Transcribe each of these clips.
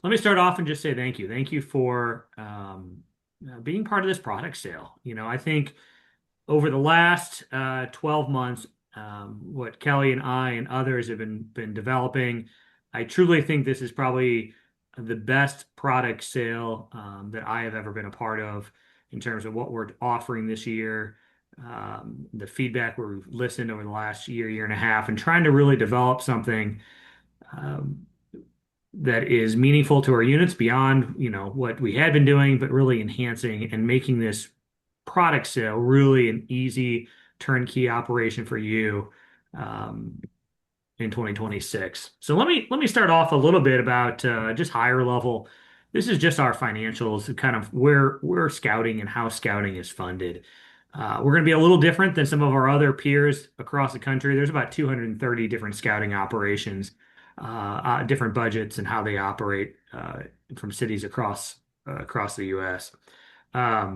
let me start off and just say thank you. Thank you for being part of this product sale. I think over the last 12 months, what Kelly and I and others have been developing, I truly think this is probably the best product sale that I have ever been a part of in terms of what we're offering this year. The feedback where we've listened over the last year and a half, and trying to really develop something um, that is meaningful to our units beyond, what we had been doing, but really enhancing and making this product sale really an easy turnkey operation for you um, in 2026. So let me start off a little bit about just higher level. This is just our financials, kind of where scouting and how scouting is funded. We're going to be a little different than some of our other peers across the country. There's about 230 different scouting operations, different budgets and how they operate from cities across the U.S. A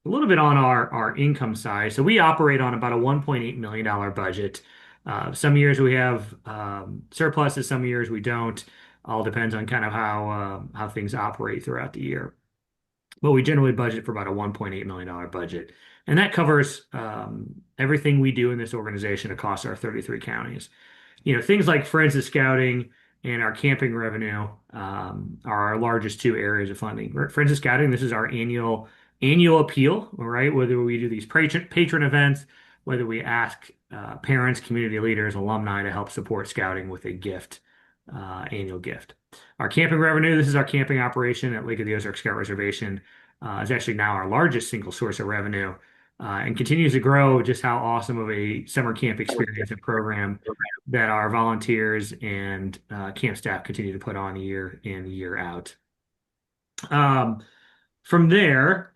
little bit on our income side. So we operate on about a $1.8 million budget. Some years we have surpluses, some years we don't. All depends on kind of how things operate throughout the year. But we generally budget for about a $1.8 million budget. And that covers everything we do in this organization across our 33 counties. Things like forensic scouting and our camping revenue are our largest two areas of funding. Forensic scouting, this is our annual appeal, all right? Whether we do these patron events, whether we ask parents, community leaders, alumni to help support scouting with a gift, annual gift. Our camping revenue, this is our camping operation at Lake of the Ozarks Scout Reservation, is actually now our largest single source of revenue, and continues to grow just how awesome of a summer camp experience and program that our volunteers and camp staff continue to put on year in, year out. Um, from there,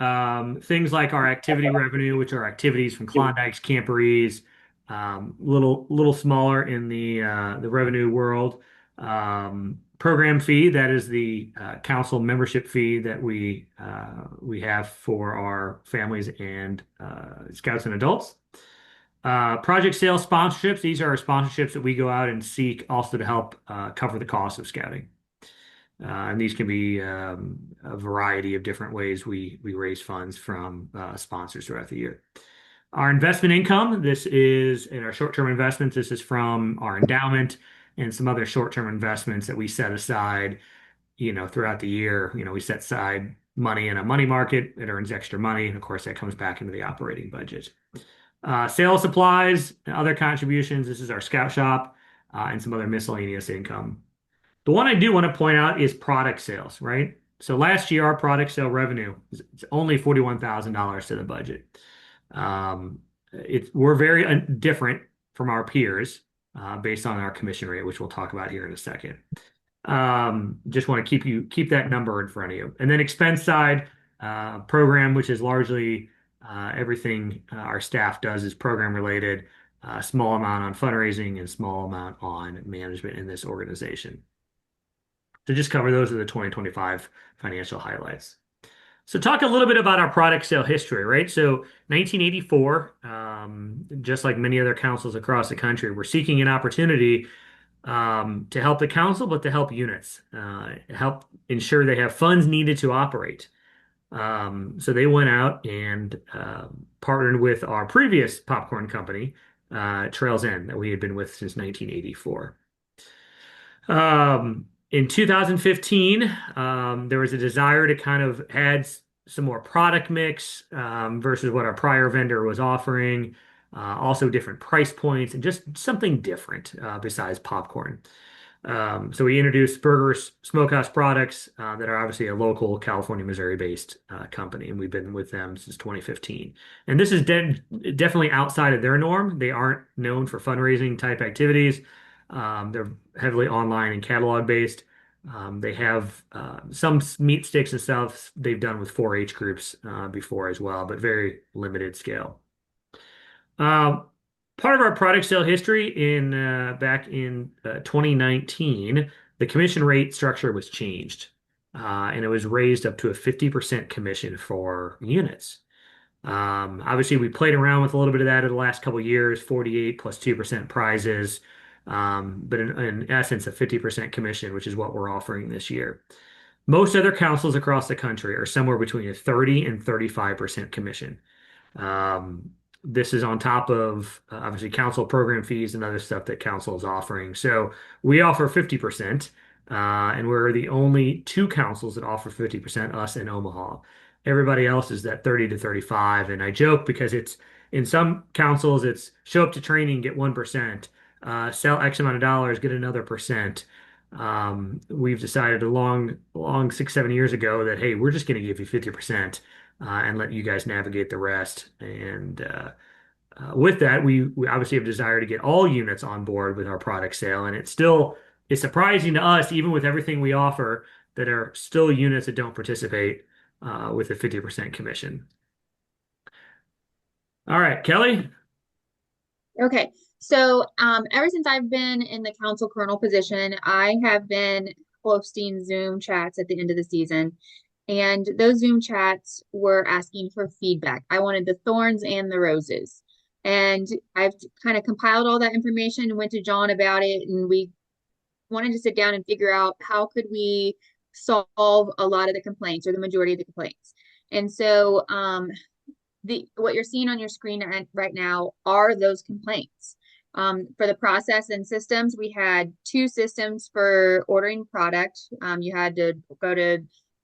things like our activity revenue, which are activities from Klondike's, Camporees, little smaller in the revenue world. Program fee, that is the council membership fee that we have for our families and scouts and adults. Project sales sponsorships, these are sponsorships that we go out and seek also to help cover the cost of scouting. And these can be a variety of different ways we raise funds from sponsors throughout the year. Our investment income, this is in our short-term investments. This is from our endowment and some other short-term investments that we set aside, throughout the year. We set aside money in a money market. It earns extra money. And of course, that comes back into the operating budget. Sales supplies and other contributions. This is our scout shop and some other miscellaneous income. The one I do want to point out is product sales, right? So last year, our product sale revenue is only $41,000 to the budget. We're very different from our peers based on our commission rate, which we'll talk about here in a second. Just want to keep that number in front of you. And then expense side, program, which is largely everything our staff does is program related, small amount on fundraising and small amount on management in this organization. To just cover those are the 2025 financial highlights. So talk a little bit about our product sale history, right? So 1984, just like many other councils across the country, we're seeking an opportunity to help the council, but to help units, help ensure they have funds needed to operate. So they went out and partnered with our previous popcorn company, Trails End, that we had been with since 1984. In 2015, there was a desire to kind of add some more product mix versus what our prior vendor was offering. Also different price points and just something different besides popcorn. So we introduced Burgers Smokehouse products that are obviously a local California, Missouri-based company, and we've been with them since 2015. And this is definitely outside of their norm. They aren't known for fundraising type activities. They're heavily online and catalog based. They have some meat sticks and stuff they've done with 4-H groups before as well, but very limited scale. Part of our product sale history back in 2019, the commission rate structure was changed, and it was raised up to a 50% commission for units. Obviously, we played around with a little bit of that in the last couple of years, 48 plus 2% prizes, but in essence, a 50% commission, which is what we're offering this year. Most other councils across the country are somewhere between a 30 and 35% commission. Um, this is on top of obviously council program fees and other stuff that council is offering. So we offer 50%, and we're the only two councils that offer 50%, us in Omaha. Everybody else is that 30 to 35. And I joke because it's in some councils, it's show up to training, get 1%, sell X amount of dollars, get another percent. We've decided long 6, 7 years ago that, hey, we're just going to give you 50% and let you guys navigate the rest. And with that, we obviously have a desire to get all units on board with our product sale. And it's surprising to us, even with everything we offer, that are still units that don't participate with a 50% commission. All right, Kelly. Okay. So, ever since I've been in the council colonel position, I have been hosting Zoom chats at the end of the season. And those Zoom chats were asking for feedback. I wanted the thorns and the roses. And I've kind of compiled all that information and went to John about it. And we wanted to sit down and figure out how could we solve a lot of the complaints or the majority of the complaints. And so, the what you're seeing on your screen right now are those complaints. For the process and systems, we had two systems for ordering product. You had to go to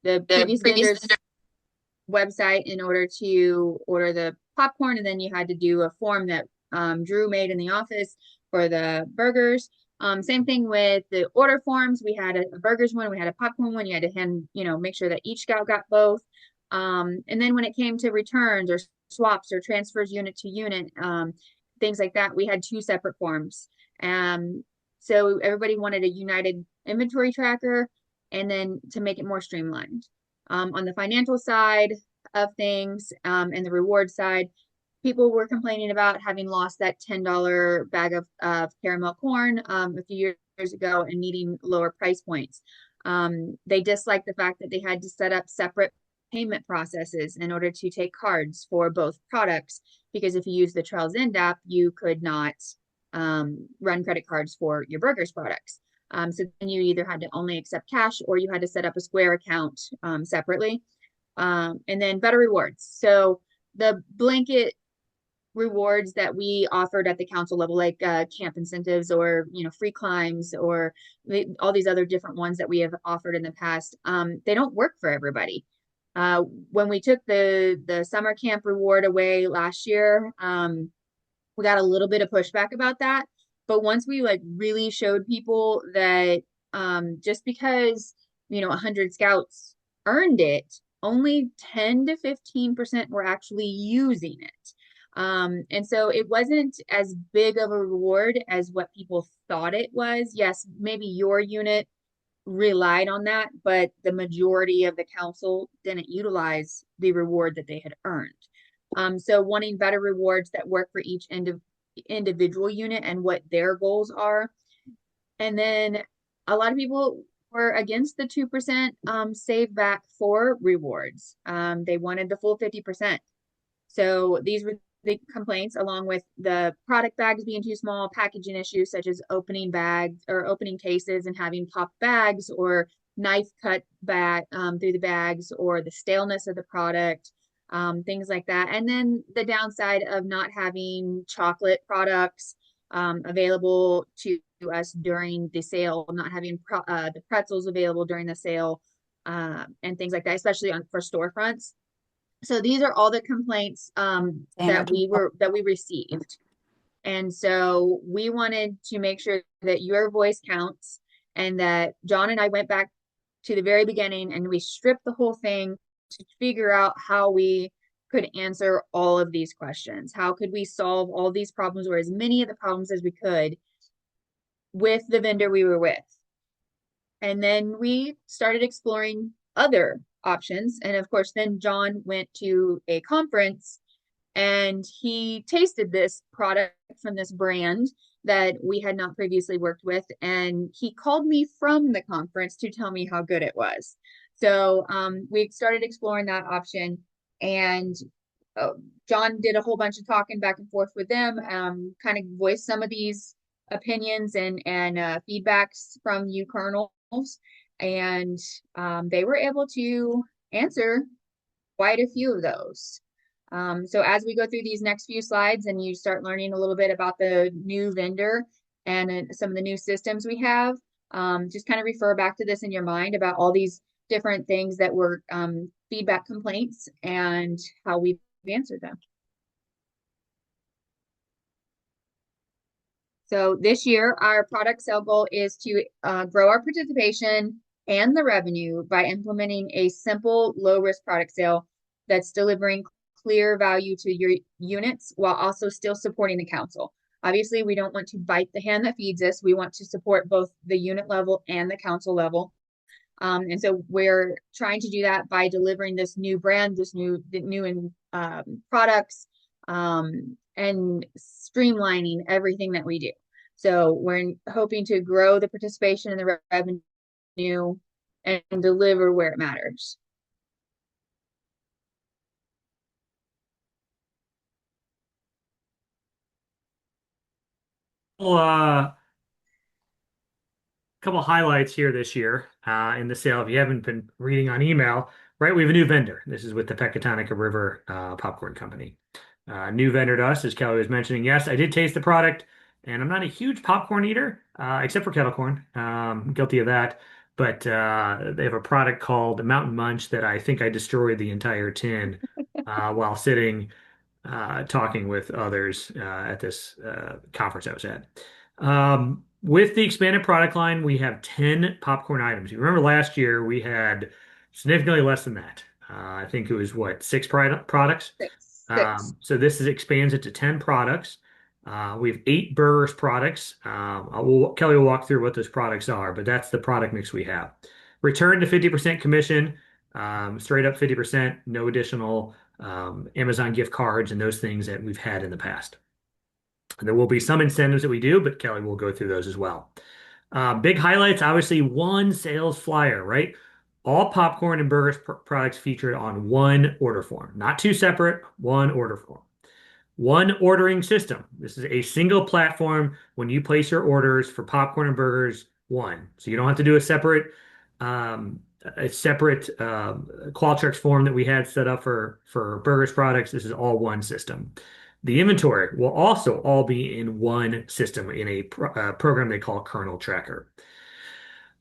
the previous vendor's website in order to order the popcorn, and then you had to do a form that Drew made in the office for the burgers. Same thing with the order forms. We had a burgers one, we had a popcorn one. You had to make sure that each scout got both. And then when it came to returns or swaps or transfers unit to unit, things like that, we had two separate forms. So everybody wanted a united inventory tracker and then to make it more streamlined. On the financial side of things, and the reward side, people were complaining about having lost that $10 bag of caramel corn a few years ago and needing lower price points. They disliked the fact that they had to set up separate payment processes in order to take cards for both products, because if you use the Trails End app, you could not run credit cards for your burgers products. So then you either had to only accept cash or you had to set up a Square account separately. And then better rewards. So the blanket rewards that we offered at the council level, like camp incentives or free climbs or all these other different ones that we have offered in the past, they don't work for everybody. When we took the summer camp reward away last year, we got a little bit of pushback about that. But once we really showed people that just because 100 scouts earned it, only 10 to 15% were actually using it. And so it wasn't as big of a reward as what people thought it was. Yes, maybe your unit relied on that, but the majority of the council didn't utilize the reward that they had earned. So wanting better rewards that work for each individual unit and what their goals are. And then a lot of people were against the 2% save back for rewards. They wanted the full 50%. So these were the complaints, along with the product bags being too small, packaging issues such as opening bags or opening cases and having popped bags or knife cut back through the bags, or the staleness of the product, things like that. And then the downside of not having chocolate products available to us during the sale, not having the pretzels available during the sale, and things like that, especially for storefronts. So these are all the complaints that we received. And so we wanted to make sure that your voice counts, and that John and I went back to the very beginning and we stripped the whole thing to figure out how we could answer all of these questions. How could we solve all these problems, or as many of the problems as we could, with the vendor we were with? And then we started exploring other options. And of course, then John went to a conference and he tasted this product from this brand that we had not previously worked with. And he called me from the conference to tell me how good it was. So we started exploring that option. And John did a whole bunch of talking back and forth with them, kind of voiced some of these opinions and feedbacks from you colonels. and they were able to answer quite a few of those. So as we go through these next few slides and you start learning a little bit about the new vendor and some of the new systems we have, just kind of refer back to this in your mind about all these different things that were feedback complaints and how we've answered them. So this year, our product sale goal is to grow our participation and the revenue by implementing a simple, low-risk product sale that's delivering clear value to your units while also still supporting the council. Obviously, we don't want to bite the hand that feeds us. We want to support both the unit level and the council level. And so we're trying to do that by delivering this new brand, this new products, and streamlining everything that we do. So we're hoping to grow the participation and the revenue and deliver where it matters. Well, couple highlights here this year in the sale. If you haven't been reading on email, right, we have a new vendor. This is with the Pecatonica River Popcorn Company. New vendor to us, as Kelly was mentioning. Yes, I did taste the product, and I'm not a huge popcorn eater, except for kettle corn. Guilty of that. But they have a product called Mountain Munch that I think I destroyed the entire tin while sitting talking with others at this conference I was at. With the expanded product line, we have 10 popcorn items. You remember last year we had significantly less than that. I think it was what, six products? Six. So this expands it to 10 products. We have 8 burgers products. Kelly will walk through what those products are, but that's the product mix we have. Return to 50% commission, straight up 50%, no additional Amazon gift cards and those things that we've had in the past. There will be some incentives that we do, but Kelly will go through those as well. Big highlights, obviously, one sales flyer, right? All popcorn and burgers products featured on one order form, not two separate, one order form. One ordering system. This is a single platform when you place your orders for popcorn and burgers, one. So you don't have to do um, a separate Qualtrics form that we had set up for burgers products. This is all one system. The inventory will also all be in one system in a program they call Kernel Tracker.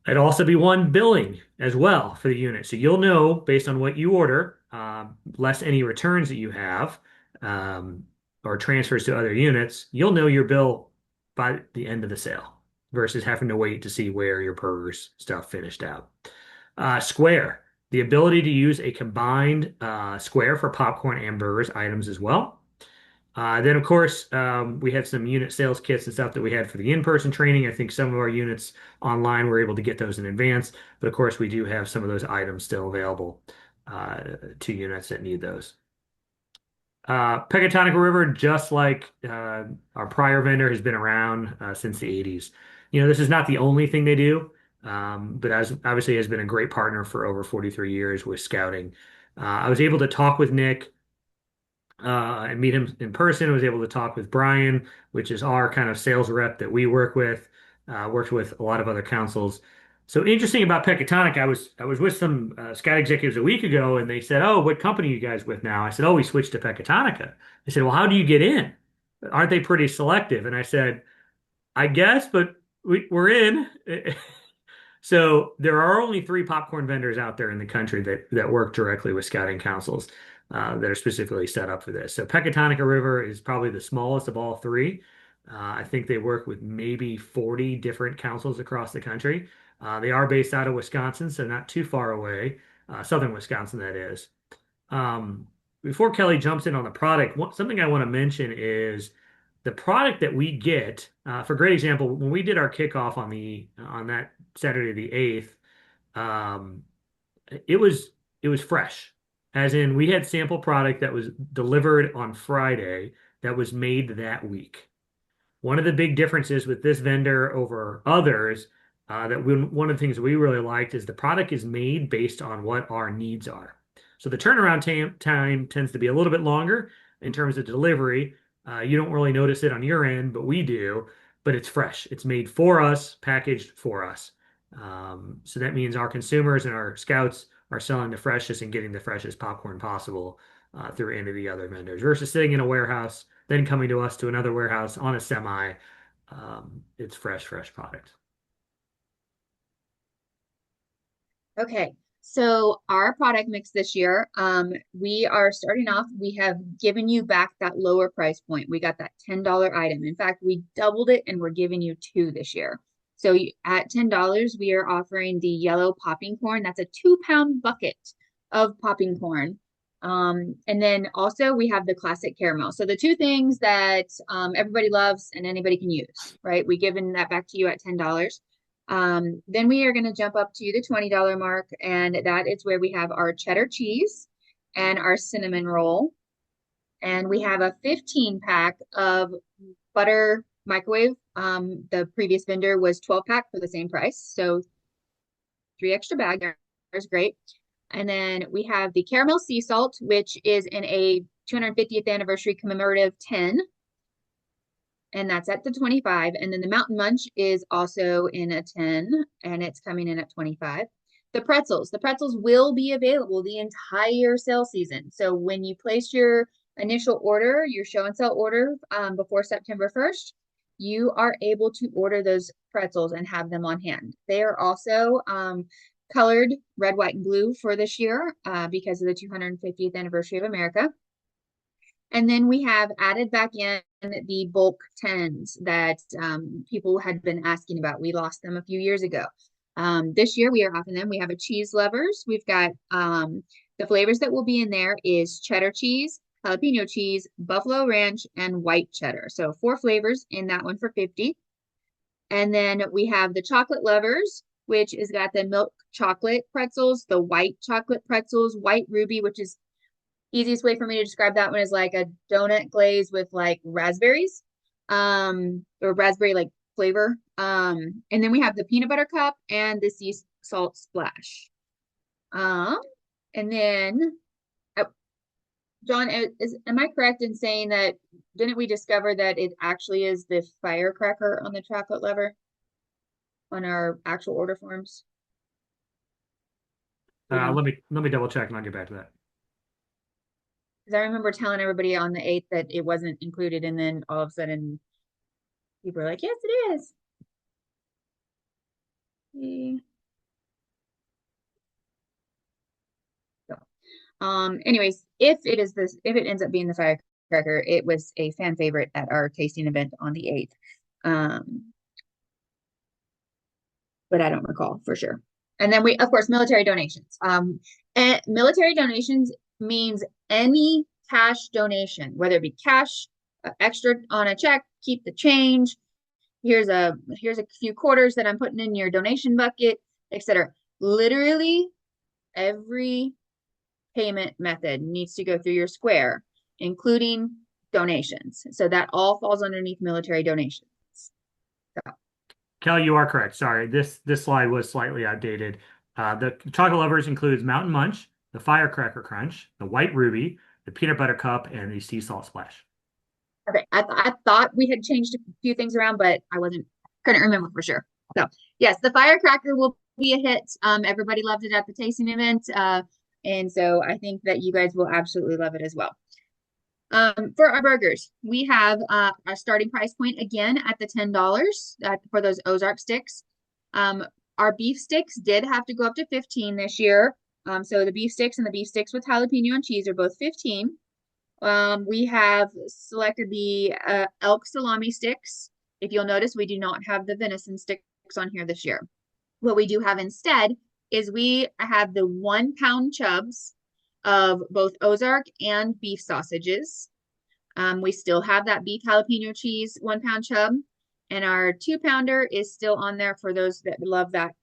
It'd also be one billing as well for the unit. So you'll know based on what you order, less any returns that you have, um, or transfers to other units, you'll know your bill by the end of the sale versus having to wait to see where your burgers stuff finished out. Square, the ability to use a combined square for popcorn and burgers items as well. Then, of course, we had some unit sales kits and stuff that we had for the in-person training. I think some of our units online were able to get those in advance, but of course, we do have some of those items still available to units that need those. Pecatonica River, just like our prior vendor, has been around since the 80s. You know, this is not the only thing they do, but as obviously has been a great partner for over 43 years with scouting. I was able to talk with Nick and meet him in person. I was able to talk with Brian, which is our kind of sales rep that we work with, worked with a lot of other councils. So interesting about Pecatonic, I was with some scout executives a week ago, and they said, "Oh, what company are you guys with now?" I said, "Oh, we switched to Pecatonica." They said, "Well, how do you get in? Aren't they pretty selective?" And I said, "I guess, but we're in." So there are only 3 popcorn vendors out there in the country that work directly with scouting councils that are specifically set up for this. So Pecatonica River is probably the smallest of all 3. I think they work with maybe 40 different councils across the country. They are based out of Wisconsin, so not too far away, southern Wisconsin, that is. Um, Before Kelly jumps in on the product, something I want to mention is the product that we get. For great example, when we did our kickoff on that Saturday the 8th, um, it was it was fresh. As in, we had sample product that was delivered on Friday that was made that week. One of the big differences with this vendor over others, one of the things we really liked is the product is made based on what our needs are. So the turnaround time tends to be a little bit longer in terms of delivery. You don't really notice it on your end, but we do. But it's fresh. It's made for us, packaged for us. So that means our consumers and our scouts are selling the freshest and getting the freshest popcorn possible through any of the other vendors versus sitting in a warehouse, then coming to us to another warehouse on a semi. It's fresh product. Okay, so our product mix this year, we are starting off, we have given you back that lower price point. We got that $10 item. In fact, we doubled it and we're giving you two this year. So at $10, we are offering the yellow popping corn. That's a 2-pound bucket of popping corn. And then also we have the classic caramel. So the two things that everybody loves and anybody can use, right? We given that back to you at $10. Then we are going to jump up to the $20 mark, and that is where we have our cheddar cheese and our cinnamon roll. And we have a 15 pack of butter microwave. The previous vendor was 12 pack for the same price. So 3 extra bags is great. And then we have the caramel sea salt, which is in a 250th anniversary commemorative tin, and that's at the 25. And then the Mountain Munch is also in a 10, and it's coming in at 25. The pretzels will be available the entire sale season. So when you place your initial order, your show and sell order before September 1st, you are able to order those pretzels and have them on hand. They are also colored red, white, and blue for this year because of the 250th anniversary of America. And then we have added back in the bulk tens that people had been asking about. We lost them a few years ago. This year we are offering them. We have a cheese lovers. We've got the flavors that will be in there is cheddar cheese, jalapeno cheese, buffalo ranch, and white cheddar. So 4 flavors in that one for 50. And then we have the chocolate lovers, which has got the milk chocolate pretzels, the white chocolate pretzels, white ruby, which is easiest way for me to describe that one is like a donut glaze with like raspberries, or raspberry like flavor. And then we have the peanut butter cup and the sea salt splash. Um, and then uh, John, am I correct in saying that didn't we discover that it actually is the firecracker on the chocolate lever on our actual order forms? Do you know? Let me double check and I'll get back to that. Because I remember telling everybody on the 8th that it wasn't included, and then all of a sudden people are like, yes, it is. So, anyways, if it ends up being the firecracker, it was a fan favorite at our tasting event on the 8th. But I don't recall for sure. And then we, of course, military donations. And military donations means any cash donation, whether it be cash, extra on a check, keep the change. Here's a few quarters that I'm putting in your donation bucket, etc. Literally every payment method needs to go through your square, including donations. So that all falls underneath military donations. So, Kelly, you are correct. Sorry, this slide was slightly outdated. The chocolate lovers includes Mountain Munch, the Firecracker Crunch, the White Ruby, the Peanut Butter Cup, and the Sea Salt Splash. okay, I thought we had changed a few things around, but couldn't remember for sure. So yes, the firecracker will be a hit. Everybody loved it at the tasting event. And so I think that you guys will absolutely love it as well. For our burgers, we have our starting price point again at the $10 for those Ozark sticks. Our beef sticks did have to go up to 15 this year. So the beef sticks and the beef sticks with jalapeno and cheese are both 15. We have selected the elk salami sticks. If you'll notice, we do not have the venison sticks on here this year. What we do have instead is we have the 1-pound chubs of both Ozark and beef sausages. We still have that beef jalapeno cheese 1-pound chub, and our 2-pounder is still on there for those that love that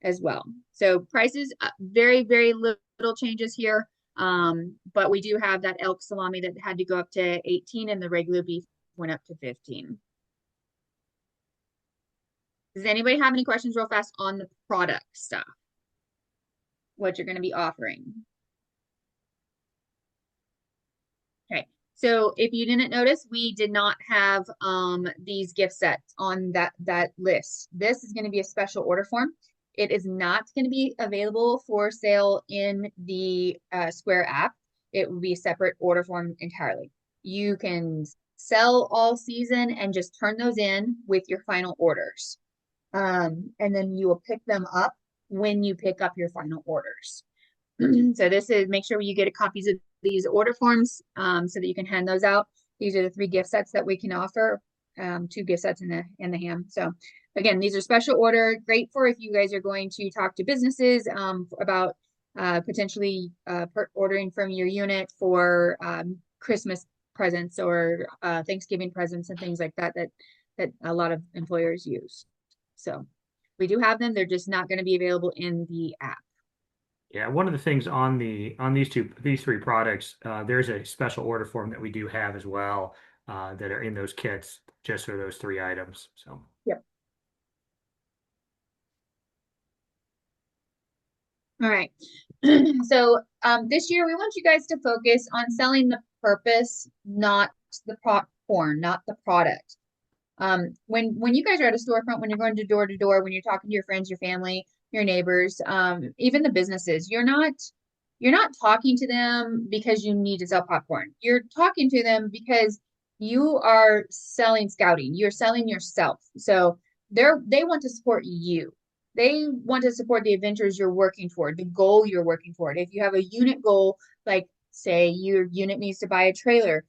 as well. So prices, very, very little changes here. But we do have that elk salami that had to go up to 18 and the regular beef went up to 15. Does anybody have any questions real fast on the product stuff? What you're going to be offering? Okay. So if you didn't notice, we did not have these gift sets on that list. This is going to be a special order form. It is not going to be available for sale in the Square app. It will be a separate order form entirely. You can sell all season and just turn those in with your final orders. And then you will pick them up when you pick up your final orders. So this is, make sure you get copies of these order forms so that you can hand those out. These are the 3 gift sets that we can offer, 2 gift sets in the ham. So again, these are special order, great for if you guys are going to talk to businesses about potentially ordering from your unit for Christmas presents or Thanksgiving presents and things like that, that a lot of employers use. So we do have them. They're just not going to be available in the app. Yeah, one of the things on these 3 products, there's a special order form that we do have as well that are in those kits just for those 3 items. So Yep. All right. So this year we want you guys to focus on selling the purpose, not the popcorn, not the product. When you guys are at a storefront, when you're going to door, when you're talking to your friends, your family, your neighbors, even the businesses, you're not talking to them because you need to sell popcorn. You're talking to them because you are selling scouting. You're selling yourself. So they want to support you. They want to support the adventures you're working toward, the goal you're working toward. If you have a unit goal, like say your unit needs to buy a trailer,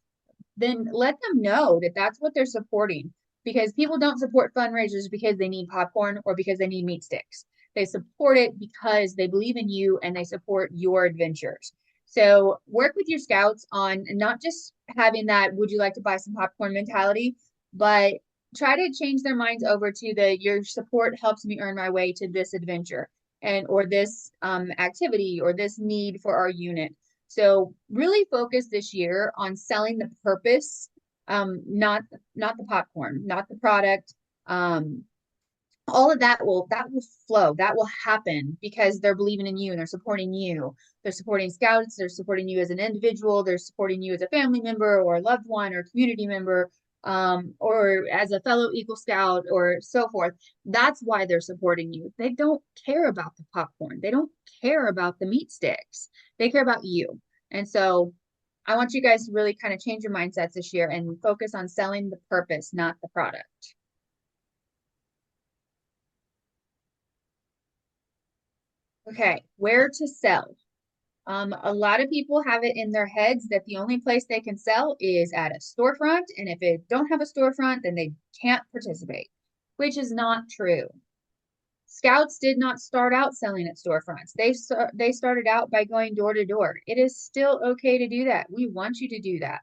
then let them know that that's what they're supporting, because people don't support fundraisers because they need popcorn or because they need meat sticks. They support it because they believe in you and they support your adventures. So work with your scouts on not just having that would you like to buy some popcorn mentality, but try to change their minds over to the your support helps me earn my way to this adventure and or this activity or this need for our unit. So really focus this year on selling the purpose, not the popcorn, not the product. All of that will flow. That will happen because they're believing in you and they're supporting you. They're supporting scouts. They're supporting you as an individual. They're supporting you as a family member or a loved one or community member, or as a fellow Eagle Scout or so forth. That's why they're supporting you. They don't care about the popcorn. They don't care about the meat sticks. They care about you. And so I want you guys to really kind of change your mindsets this year and focus on selling the purpose, not the product. Okay, where to sell? A lot of people have it in their heads that the only place they can sell is at a storefront, and if they don't have a storefront, then they can't participate, which is not true. Scouts did not start out selling at storefronts. They started out by going door to door. It is still okay to do that. We want you to do that.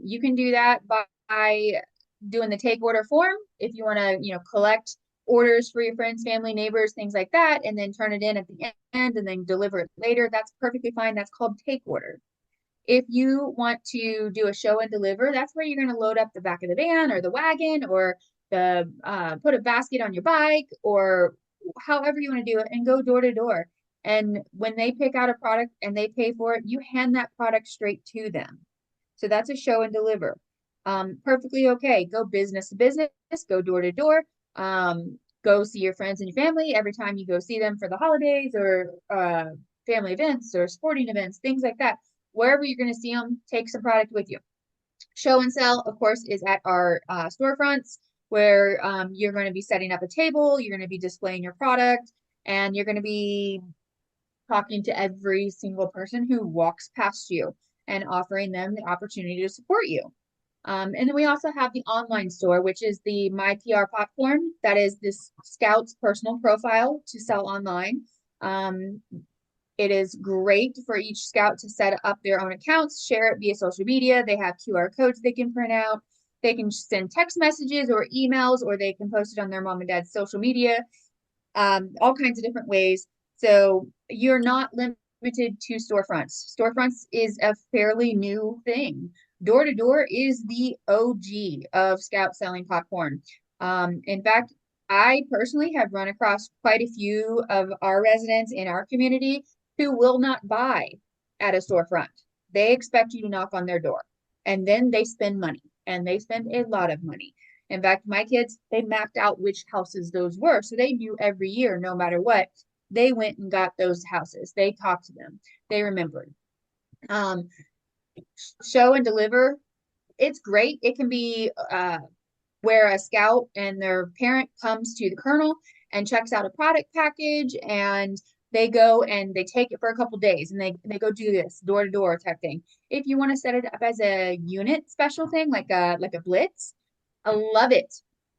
You can do that by doing the take order form if you want to, collect orders for your friends, family, neighbors, things like that, and then turn it in at the end and then deliver it later. That's perfectly fine. That's called take order. If you want to do a show and deliver, that's where you're going to load up the back of the van or the wagon or the put a basket on your bike or however you want to do it and go door to door. And when they pick out a product and they pay for it, you hand that product straight to them. So that's a show and deliver. Perfectly okay. Go business to business, go door to door. Go see your friends and your family every time you go see them for the holidays or family events or sporting events, things like that. Wherever you're going to see them, take some product with you. Show and sell, of course, is at our storefronts where you're going to be setting up a table, you're going to be displaying your product, and you're going to be talking to every single person who walks past you and offering them the opportunity to support you. And then we also have the online store, which is the My PR platform. That is this Scout's personal profile to sell online. It is great for each scout to set up their own accounts, share it via social media. They have QR codes they can print out. They can send text messages or emails, or they can post it on their mom and dad's social media, all kinds of different ways. So you're not limited to storefronts. Storefronts is a fairly new thing. Door to door is the OG of scout selling popcorn. In fact, I personally have run across quite a few of our residents in our community who will not buy at a storefront. They expect you to knock on their door and then they spend money and they spend a lot of money. In fact, my kids, they mapped out which houses those were. So they knew every year, no matter what, they went and got those houses. They talked to them. They remembered. Um, Show and deliver, it's great. It can be where a scout and their parent comes to the colonel and checks out a product package, and they go and they take it for a couple days, and they go do this door to door type thing. If you want to set it up as a unit special thing, like a blitz, I love it.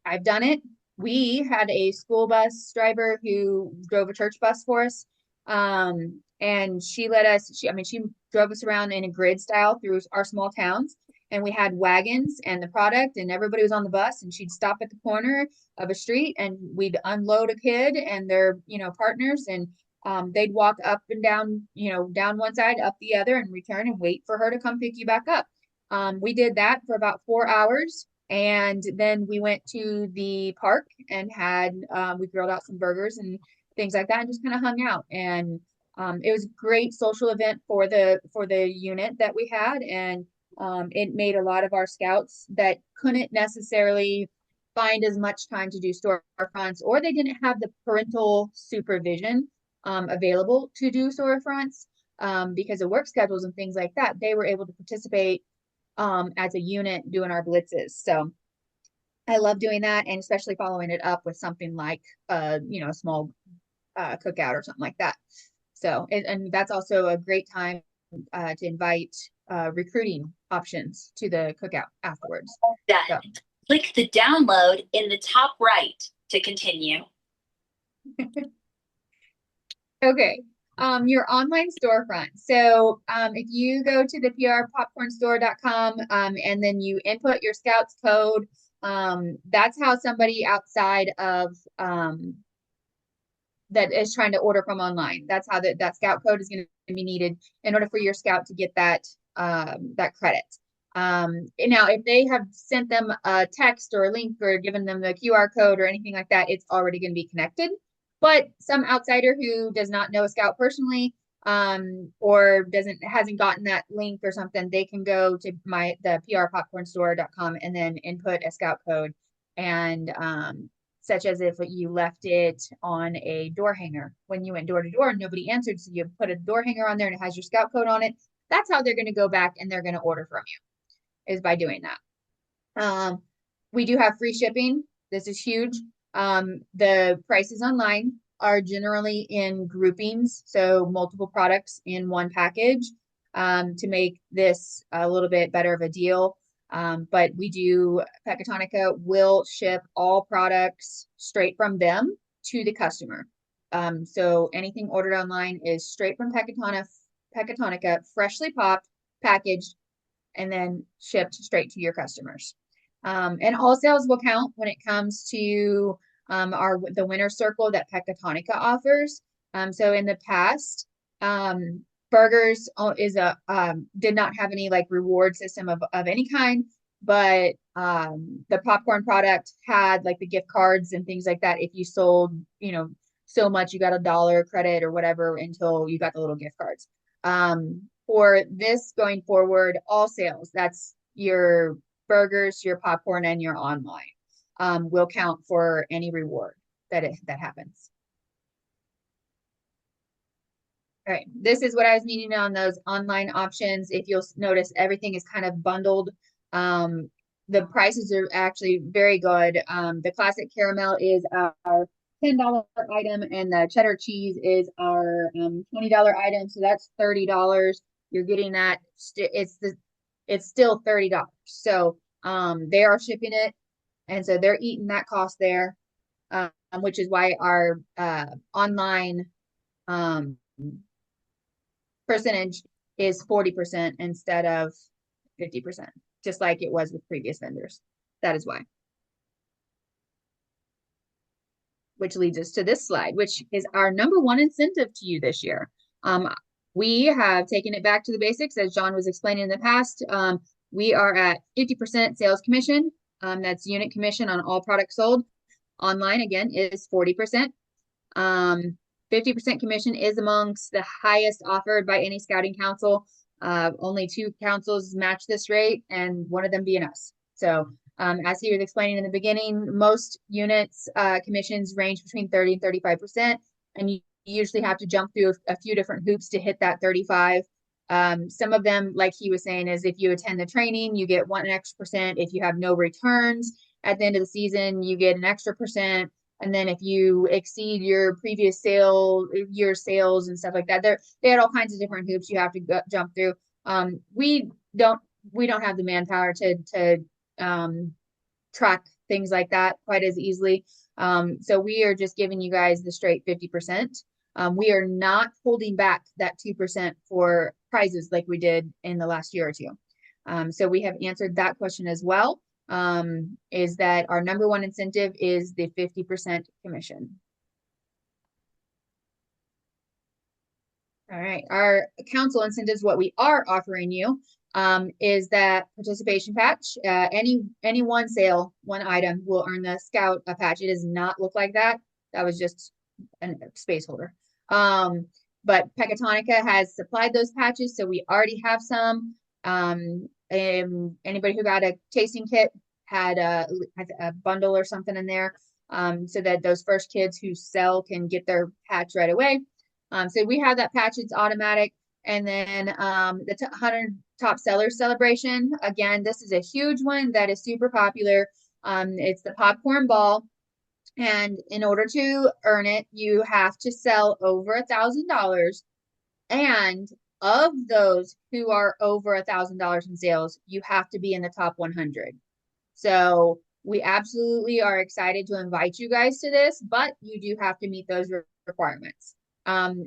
I've done it. We had a school bus driver who drove a church bus for us. And she let us, I mean, she drove us around in a grid style through our small towns. And we had wagons and the product, and everybody was on the bus. And she'd stop at the corner of a street, and we'd unload a kid and their, partners. And they'd walk up and down, down one side, up the other, and return and wait for her to come pick you back up. We did that for about 4 hours. And then we went to the park and we grilled out some burgers and things like that, and just kind of hung out. And it was a great social event for the unit that we had. And it made a lot of our scouts that couldn't necessarily find as much time to do storefronts, or they didn't have the parental supervision available to do storefronts because of work schedules and things like that. They were able to participate as a unit doing our blitzes. So I love doing that, and especially following it up with something like a small cookout or something like that. So and that's also a great time to invite recruiting options to the cookout afterwards. Done. So Click the download in the top right to continue. okay. Your online storefront. So if you go to the prpopcornstore.com and then you input your Scouts code, that's how somebody outside of that is trying to order from online. That's how that Scout code is going to be needed in order for your Scout to get that credit. Now, if they have sent them a text or a link or given them the QR code or anything like that, it's already going to be connected. But some outsider who does not know a Scout personally, or hasn't gotten that link or something, they can go to the prpopcornstore.com and then input a Scout code, and such as if you left it on a door hanger when you went door to door and nobody answered, so you put a door hanger on there and it has your Scout code on it. That's how they're going to go back and they're going to order from you, is by doing that. We do have free shipping. This is huge. The prices online are generally in groupings, so multiple products in one package, to make this a little bit better of a deal. But Pecatonica will ship all products straight from them to the customer. So anything ordered online is straight from Pecatonica, freshly popped, packaged, and then shipped straight to your customers. And all sales will count when it comes to the winner circle that Pecatonica offers. So in the past, burgers did not have any like reward system of any kind, but the popcorn product had like the gift cards and things like that. If you sold, so much, you got $1 credit or whatever until you got the little gift cards. For this going forward, all sales, that's your burgers, your popcorn, and your online, will count for any reward that happens. All right, this is what I was meaning on those online options. If you'll notice, everything is kind of bundled. The prices are actually very good. The classic caramel is our $10 item, and the cheddar cheese is our $20 item. So that's $30. You're getting that. It's still $30. So they are shipping it, and so they're eating that cost there, which is why our online percentage is 40% instead of 50%, just like it was with previous vendors. That is why. Which leads us to this slide, which is our #1 incentive to you this year. We have taken it back to the basics, as John was explaining in the past. We are at 50% sales commission. That's unit commission on all products sold. Online, again, is 40%. 50% commission is amongst the highest offered by any scouting council. Only 2 councils match this rate, and one of them being us. So As he was explaining in the beginning, most units commissions range between 30 and 35%, and you usually have to jump through a few different hoops to hit that 35. Some of them, like he was saying, is if you attend the training, you get 1 extra %. If you have no returns at the end of the season, you get an extra %. And then if you exceed your previous year sales and stuff like that, they had all kinds of different hoops you have to jump through. We don't have the manpower to track things like that quite as easily. So we are just giving you guys the straight 50%. We are not holding back that 2% for prizes like we did in the last year or two. So we have answered that question as well. Is that our number one incentive is the 50% commission. All right, our council incentives, what we are offering you is that participation patch. Any one sale, one item will earn the scout a patch. It does not look like that. That was just a space holder. But Pecatonica has supplied those patches, so we already have some. Anybody who got a tasting kit had a bundle or something in there, so that those first kids who sell can get their patch right away. So we have that patch, it's automatic. And then the 100 top sellers celebration. Again, this is a huge one that is super popular. It's the popcorn ball. And in order to earn it, you have to sell over $1,000. And of those who are over $1,000 in sales, you have to be in the top 100. So we absolutely are excited to invite you guys to this, but you do have to meet those requirements.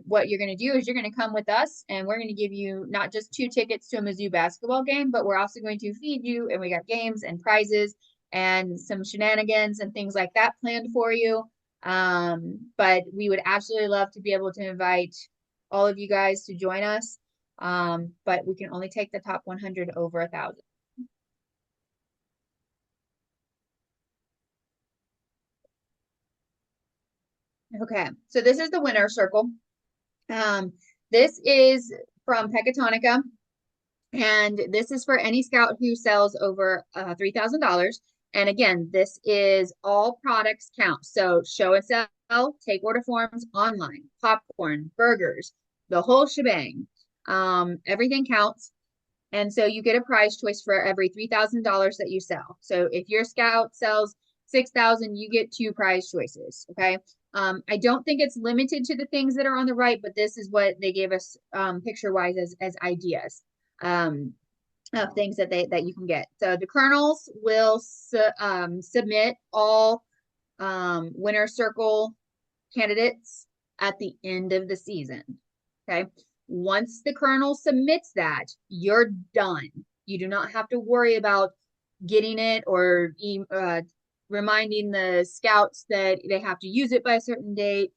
What you're going to do is you're going to come with us, and we're going to give you not just 2 tickets to a Mizzou basketball game, but we're also going to feed you, and we got games and prizes and some shenanigans and things like that planned for you. But we would absolutely love to be able to invite all of you guys to join us. But we can only take the top 100 over 1,000. Okay, so this is the winner circle. This is from Pecatonica, and this is for any scout who sells over $3,000. And again, this is all products count. So show and sell, take order forms, online, popcorn, burgers, the whole shebang. Everything counts. And so you get a prize choice for every $3,000 that you sell. So if your scout sells 6,000, you get 2 prize choices. Okay. I don't think it's limited to the things that are on the right, but this is what they gave us picture wise as ideas of things that you can get. So the colonels will submit all winner circle candidates at the end of the season. Okay. Once the colonel submits that, you're done. You do not have to worry about getting it or reminding the scouts that they have to use it by a certain date.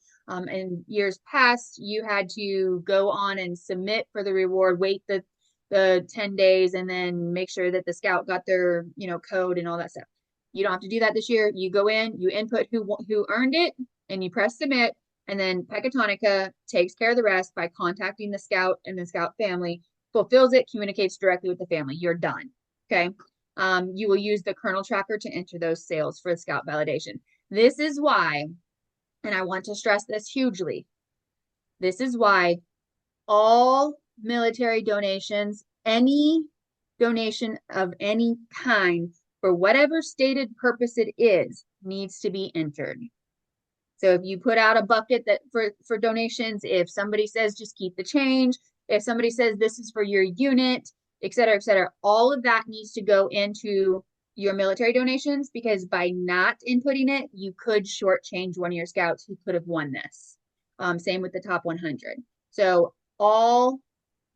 In years past, you had to go on and submit for the reward, wait the 10 days, and then make sure that the scout got their code and all that stuff. You don't have to do that this year. You go in, you input who earned it, and you press submit. And then Pecatonica takes care of the rest by contacting the scout and the scout family, fulfills it, communicates directly with the family. You're done. Okay. You will use the kernel tracker to enter those sales for the scout validation. This is why, and I want to stress this hugely, this is why all military donations, any donation of any kind for whatever stated purpose it is, needs to be entered. So if you put out a bucket that for donations, if somebody says just keep the change, if somebody says this is for your unit, et cetera, all of that needs to go into your military donations, because by not inputting it, you could shortchange one of your scouts who could have won this. Same with the top 100. So all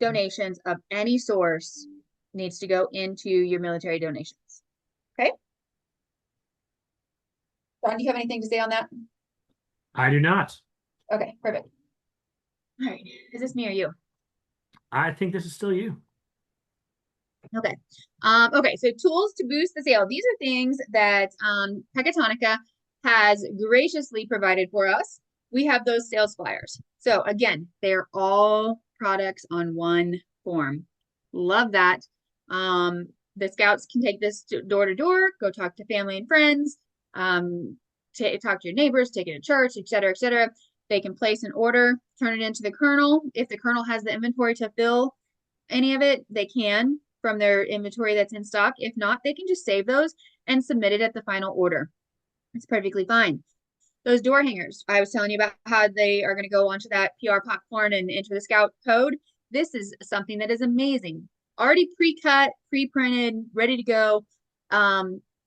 donations of any source needs to go into your military donations. Okay. Don, do you have anything to say on that? I do not. Okay, perfect. All right, is this me or you? I think this is still you. Okay. Okay, so tools to boost the sale. These are things that Pecatonica has graciously provided for us. We have those sales flyers. So again, they're all products on one form. Love that. The scouts can take this door to door, go talk to family and friends, talk to your neighbors, take it to church, et cetera, et cetera. They can place an order, turn it into the colonel. If the colonel has the inventory to fill any of it, they can from their inventory that's in stock. If not, they can just save those and submit it at the final order. It's perfectly fine. Those door hangers, I was telling you about how they are going to go onto that PR popcorn and enter the scout code. This is something that is amazing. Already pre-cut, pre-printed, ready to go.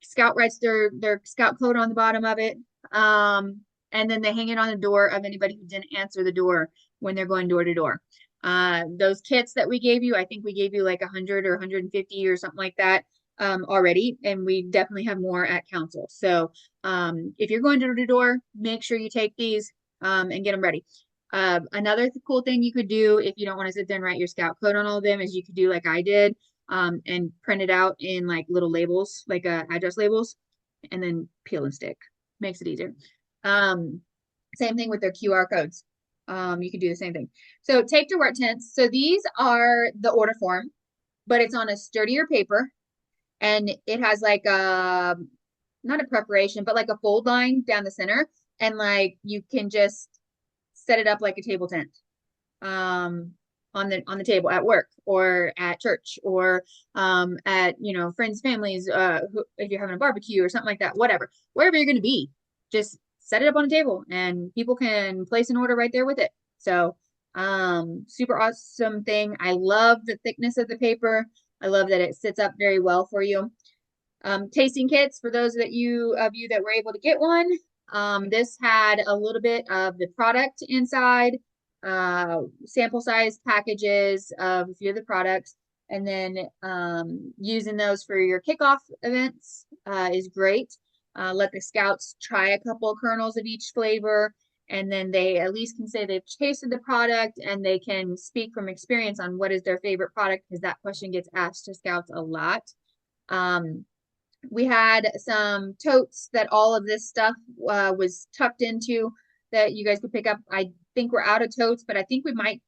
Scout writes their scout code on the bottom of it. And then they hang it on the door of anybody who didn't answer the door when they're going door to door. Those kits that we gave you, I think we gave you like 100 or 150 or something like that already, and we definitely have more at council. So if you're going door to door, make sure you take these and get them ready. Another cool thing you could do if you don't want to sit there and write your scout code on all of them is you could do like I did and print it out in like little labels, like address labels, and then peel and stick. Makes it easier. Same thing with their QR codes. You can do the same thing. So take to work tents. So these are the order form, but it's on a sturdier paper, and it has like a not a preparation, but like a fold line down the center, and like you can just set it up like a table tent on the table at work or at church or at friends, families, if you're having a barbecue or something like that, whatever, wherever you're going to be, just set it up on a table and people can place an order right there with it. So super awesome thing. I love the thickness of the paper. I love that it sits up very well for you. Tasting kits for those of you that were able to get one. This had a little bit of the product inside, sample size packages of a few of the products, and then using those for your kickoff events is great. Let the scouts try a couple of kernels of each flavor, and then they at least can say they've tasted the product and they can speak from experience on what is their favorite product, because that question gets asked to scouts a lot. We had some totes that all of this stuff was tucked into that you guys could pick up. I think we're out of totes, but I think we might.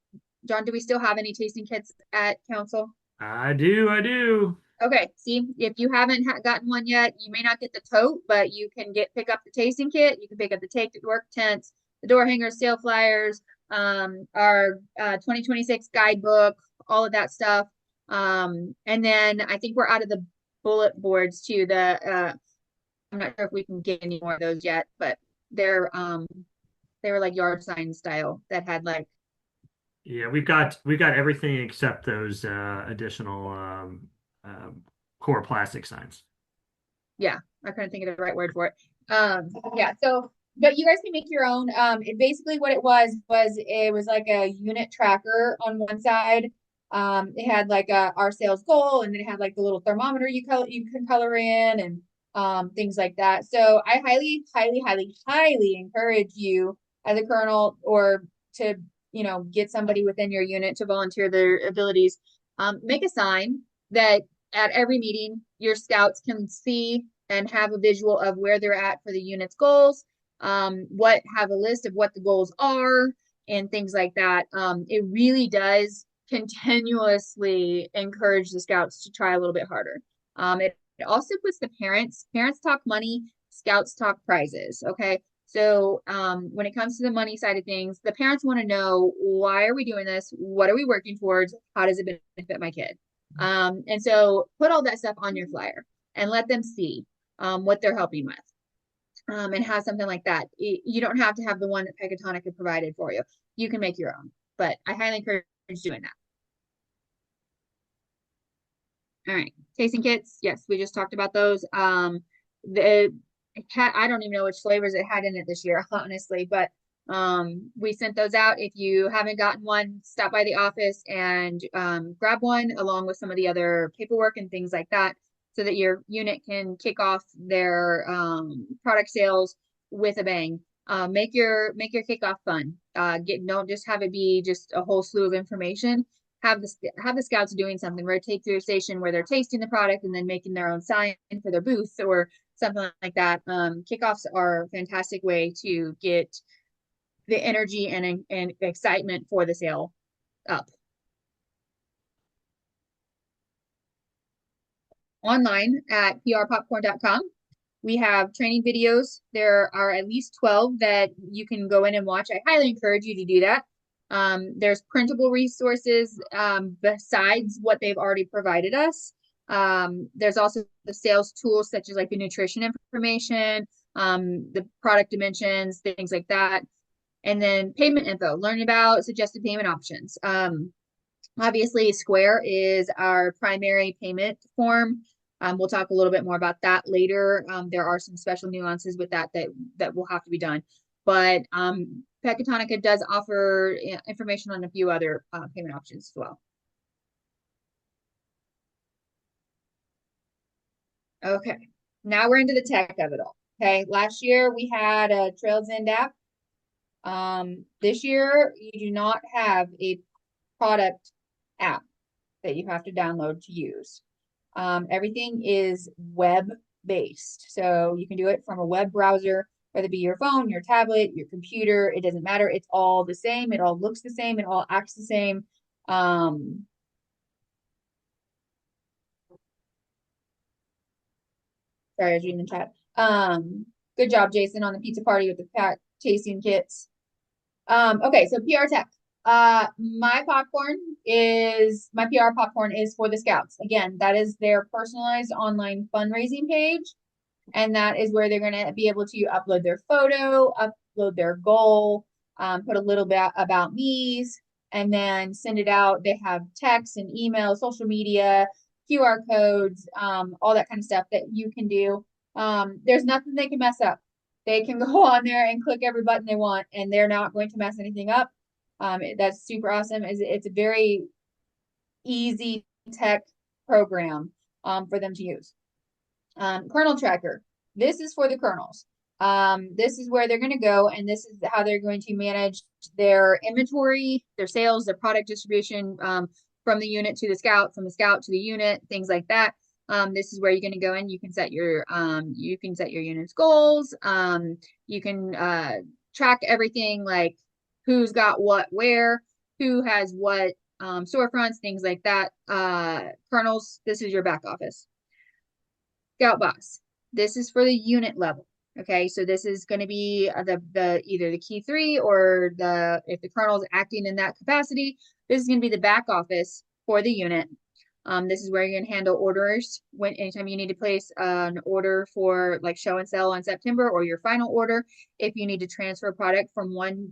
John, do we still have any tasting kits at council? I do. Okay, see, if you haven't gotten one yet, you may not get the tote, but you can pick up the tasting kit. You can pick up the take to work tents, the door hangers, sale flyers, our 2026 guidebook, all of that stuff. And then I think we're out of the bullet boards too. I'm not sure if we can get any more of those yet, but they were like yard sign style that had like. Yeah, we've got everything except those additional core plastic signs. Yeah, I couldn't think of the right word for it. Yeah, so but you guys can make your own. Basically what it was it was like a unit tracker on one side. It had like our sales goal, and then it had like the little thermometer you can color in, and things like that. So I highly, highly, highly, highly encourage you as a colonel or to get somebody within your unit to volunteer their abilities. Make a sign that at every meeting your scouts can see and have a visual of where they're at for the unit's goals, have a list of what the goals are and things like that. It really does continuously encourage the scouts to try a little bit harder. It also puts the parents talk money, scouts talk prizes. Okay. So when it comes to the money side of things, the parents want to know, why are we doing this? What are we working towards? How does it benefit my kid? And so put all that stuff on your flyer and let them see what they're helping with. And have something like that. You don't have to have the one that Pecatonica provided for you. You can make your own, but I highly encourage doing that. All right, tasting kits. Yes, we just talked about those. I don't even know which flavors it had in it this year, honestly, but we sent those out. If you haven't gotten one, stop by the office and grab one along with some of the other paperwork and things like that, so that your unit can kick off their product sales with a bang. Make your kickoff fun. Don't just have it be just a whole slew of information. Have the scouts doing something. Rotate through a station where they're tasting the product and then making their own sign for their booth or something like that. Kickoffs are a fantastic way to get the energy and excitement for the sale up. online at prpopcorn.com. We have training videos. There are at least 12 that you can go in and watch. I highly encourage you to do that. There's printable resources besides what they've already provided us. There's also the sales tools such as like the nutrition information, the product dimensions, things like that. And then payment info, learn about suggested payment options. Obviously, Square is our primary payment form. We'll talk a little bit more about that later. There are some special nuances with that will have to be done. But Pecatonica does offer information on a few other payment options as well. Okay, now we're into the tech of it all. Okay, last year we had a Trails End app. This year you do not have a product app that you have to download to use. Everything is web-based. So you can do it from a web browser, whether it be your phone, your tablet, your computer, it doesn't matter. It's all the same. It all looks the same. It all acts the same. Sorry, I was reading the chat. Good job, Jason, on the pizza party with the pack tasting kits. Okay, so PR tech. My PR popcorn is for the Scouts. Again, that is their personalized online fundraising page. And that is where they're going to be able to upload their photo, upload their goal, put a little bit about me's, and then send it out. They have text and email, social media, QR codes, all that kind of stuff that you can do. There's nothing they can mess up. They can go on there and click every button they want, and they're not going to mess anything up. That's super awesome. It's a very easy tech program for them to use. Kernel tracker. This is for the kernels. This is where they're going to go, and this is how they're going to manage their inventory, their sales, their product distribution from the unit to the scout, from the scout to the unit, things like that. This is where you're going to go in. You can set your unit's goals. You can track everything like who's got what where, who has what storefronts, things like that. Kernels, this is your back office. Scout boss, this is for the unit level. Okay, so this is going to be the either the key 3 or if the kernel is acting in that capacity, this is going to be the back office for the unit. This is where you're going to handle orders anytime you need to place an order for like show and sell on September or your final order. If you need to transfer a product from one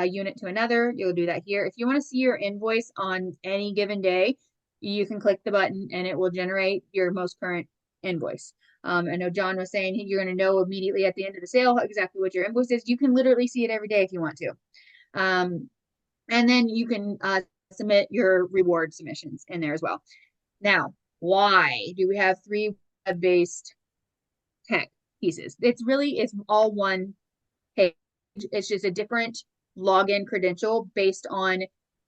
unit to another, you'll do that here. If you want to see your invoice on any given day, you can click the button and it will generate your most current invoice. I know John was saying you're going to know immediately at the end of the sale exactly what your invoice is. You can literally see it every day if you want to. And then you can submit your reward submissions in there as well. Now, why do we have 3 web-based tech pieces? It's all one page. It's just a different login credential based on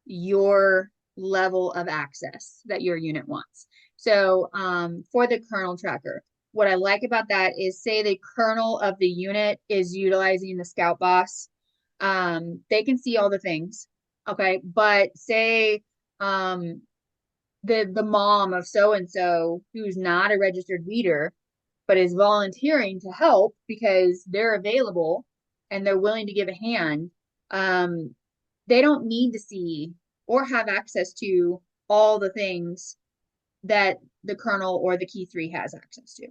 your level of access that your unit wants. So for the kernel tracker, what I like about that is say the kernel of the unit is utilizing the Scout Boss. They can see all the things, okay? But say the mom of so-and-so who's not a registered leader, but is volunteering to help because they're available and they're willing to give a hand, they don't need to see or have access to all the things that the kernel or the key 3 has access to.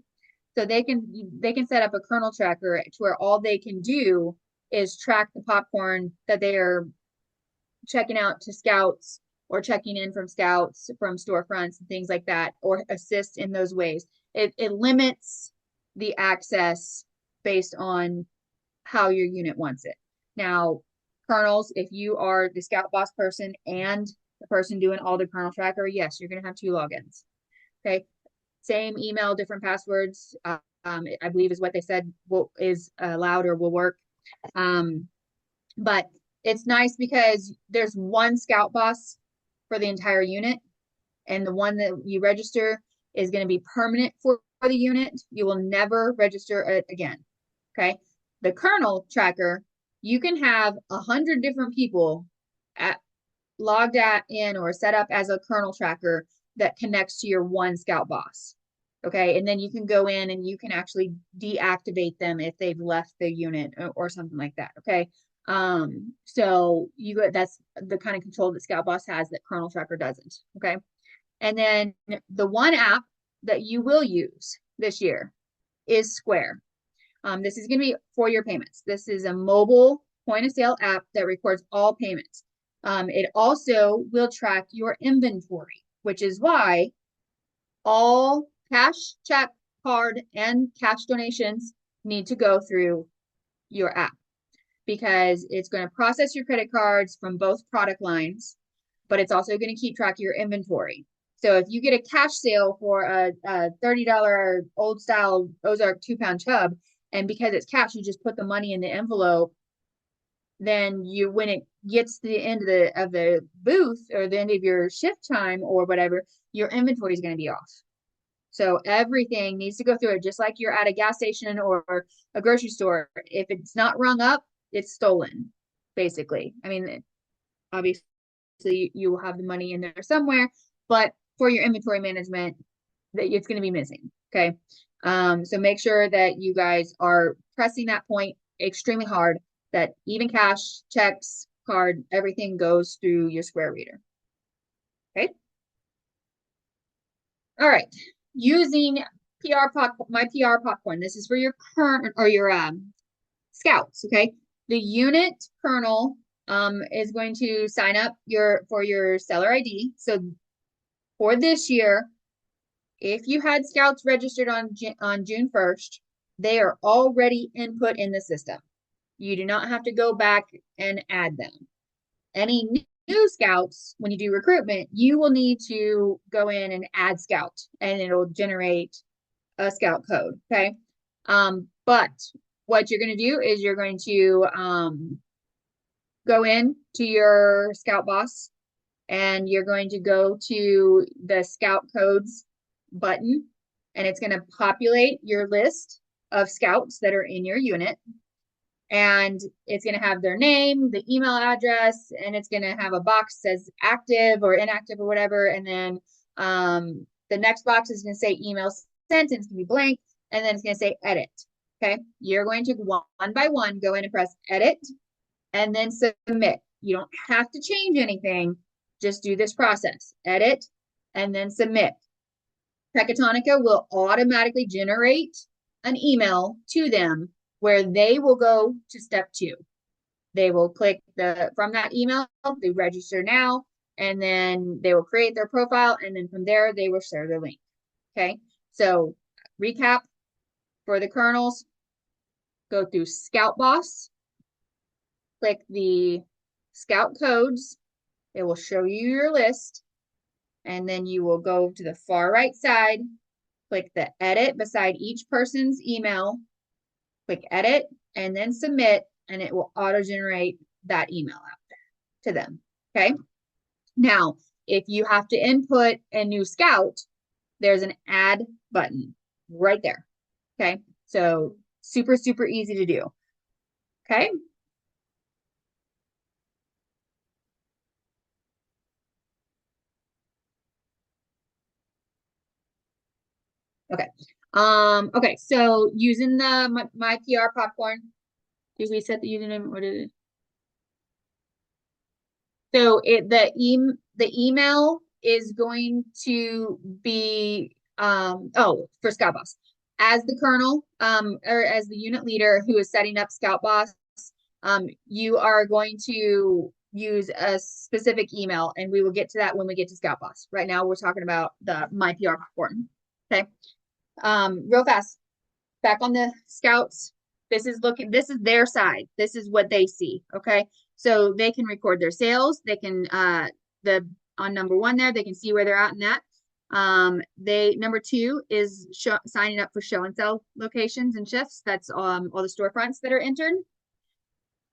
So they can set up a kernel tracker to where all they can do is track the popcorn that they are checking out to scouts or checking in from scouts, from storefronts and things like that, or assist in those ways. It limits the access based on how your unit wants it. Now, kernels, if you are the Scout Boss person and the person doing all the kernel tracker, yes, you're going to have 2 logins. Okay, same email, different passwords. I believe is what they said is allowed or will work. But it's nice because there's one Scout Boss for the entire unit, and the one that you register is going to be permanent for the unit. You will never register it again. Okay, the kernel tracker, you can have 100 different people logged in or set up as a kernel tracker that connects to your one Scout Boss. Okay, and then you can go in and you can actually deactivate them if they've left the unit or something like that. Okay. So that's the kind of control that Scout Boss has that Kernel Tracker doesn't. Okay. And then the one app that you will use this year is Square. This is going to be for your payments. This is a mobile point of sale app that records all payments. It also will track your inventory, which is why all cash, check, card, and cash donations need to go through your app because it's going to process your credit cards from both product lines, but it's also going to keep track of your inventory. So if you get a cash sale for a $30 old style Ozark 2-pound chub, and because it's cash, you just put the money in the envelope, then when it gets to the end of the booth or the end of your shift time or whatever, your inventory is going to be off. So everything needs to go through it, just like you're at a gas station or a grocery store. If it's not rung up, it's stolen, basically. I mean, obviously you will have the money in there somewhere, but for your inventory management, that it's going to be missing. Okay. So make sure that you guys are pressing that point extremely hard, that even cash, checks, card, everything goes through your Square reader. Okay. All right. Using my PR popcorn. This is for your current or your scouts. Okay. The unit colonel is going to sign up for your seller ID. So for this year, if you had scouts registered on June 1st, they are already input in the system. You do not have to go back and add them. Any new scouts, when you do recruitment, you will need to go in and add scout and it'll generate a scout code. Okay. But what you're going to do is you're going to go in to your Scout Boss and you're going to go to the Scout Codes button and it's going to populate your list of scouts that are in your unit. And it's going to have their name, the email address, and it's going to have a box that says active or inactive or whatever. And then the next box is going to say email sent, and it's going to be blank. And then it's going to say edit. Okay. You're going to one by one go in and press edit and then submit. You don't have to change anything. Just do this process. Edit and then submit. Pecatonica will automatically generate an email to them where they will go to step 2. They will click from that email, they register now, and then they will create their profile. And then from there, they will share their link. Okay. So recap for the kernels, go through Scout Boss, click the Scout codes. It will show you your list. And then you will go to the far right side, click the edit beside each person's email, click edit and then submit, and it will auto generate that email out there to them. Okay. Now, if you have to input a new scout, there's an add button right there. Okay. So super, super easy to do. Okay. Okay. Okay. So using my PR popcorn, did we set the username or did it? So the email is going to be for Scout Boss. As the colonel or as the unit leader who is setting up Scout Boss, you are going to use a specific email, and we will get to that when we get to Scout Boss. Right now, we're talking about the my PR popcorn. Okay. Real fast. Back on the scouts. This is their side. This is what they see. Okay. So they can record their sales. They can on number 1 there, they can see where they're at in that. Number 2 is signing up for show and sell locations and shifts. That's all the storefronts that are entered.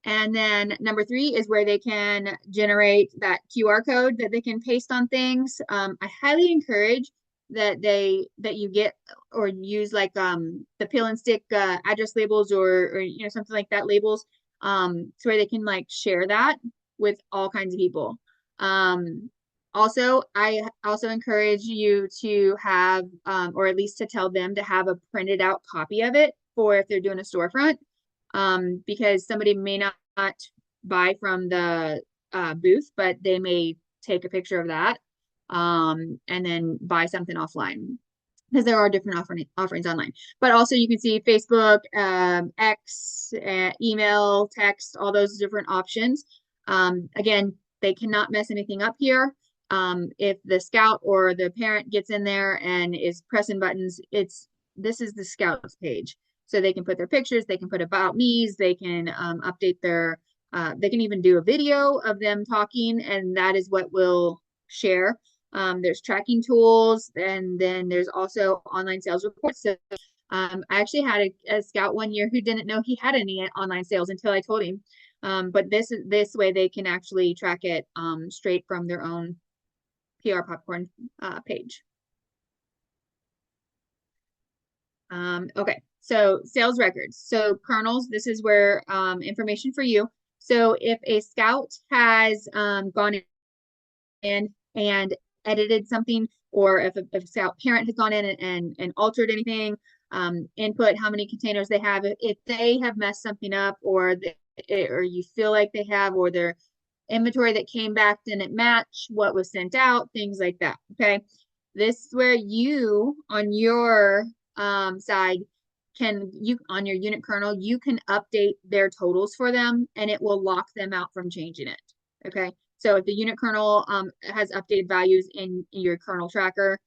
And then number 3 is where they can generate that QR code that they can paste on things. I highly encourage that you get or use like the peel and stick address labels or something like that, labels so where they can like share that with all kinds of people. Also, I also encourage you to have, or at least to tell them to have a printed out copy of it for if they're doing a storefront, because somebody may not buy from the booth, but they may take a picture of that, and then buy something offline. Because there are different offerings online, but also you can see Facebook, X, email, text, all those different options. Again, they cannot mess anything up here. If the scout or the parent gets in there and is pressing buttons, this is the scout's page. So they can put their pictures, they can put about me's, they can update their, they can even do a video of them talking, and that is what we'll share. There's tracking tools, and then there's also online sales reports. So I actually had a scout one year who didn't know he had any online sales until I told him. But this way they can actually track it straight from their own PR Popcorn page. Okay, so sales records. So kernels, this is where information for you. So if a scout has gone in and edited something, or if a scout parent has gone in and altered anything, input how many containers they have, if they have messed something up, or or you feel like they have, or their inventory that came back didn't match what was sent out, things like that. Okay, this is where you on your side on your unit kernel, you can update their totals for them, and it will lock them out from changing it. Okay, so if the unit kernel has updated values in your kernel tracker,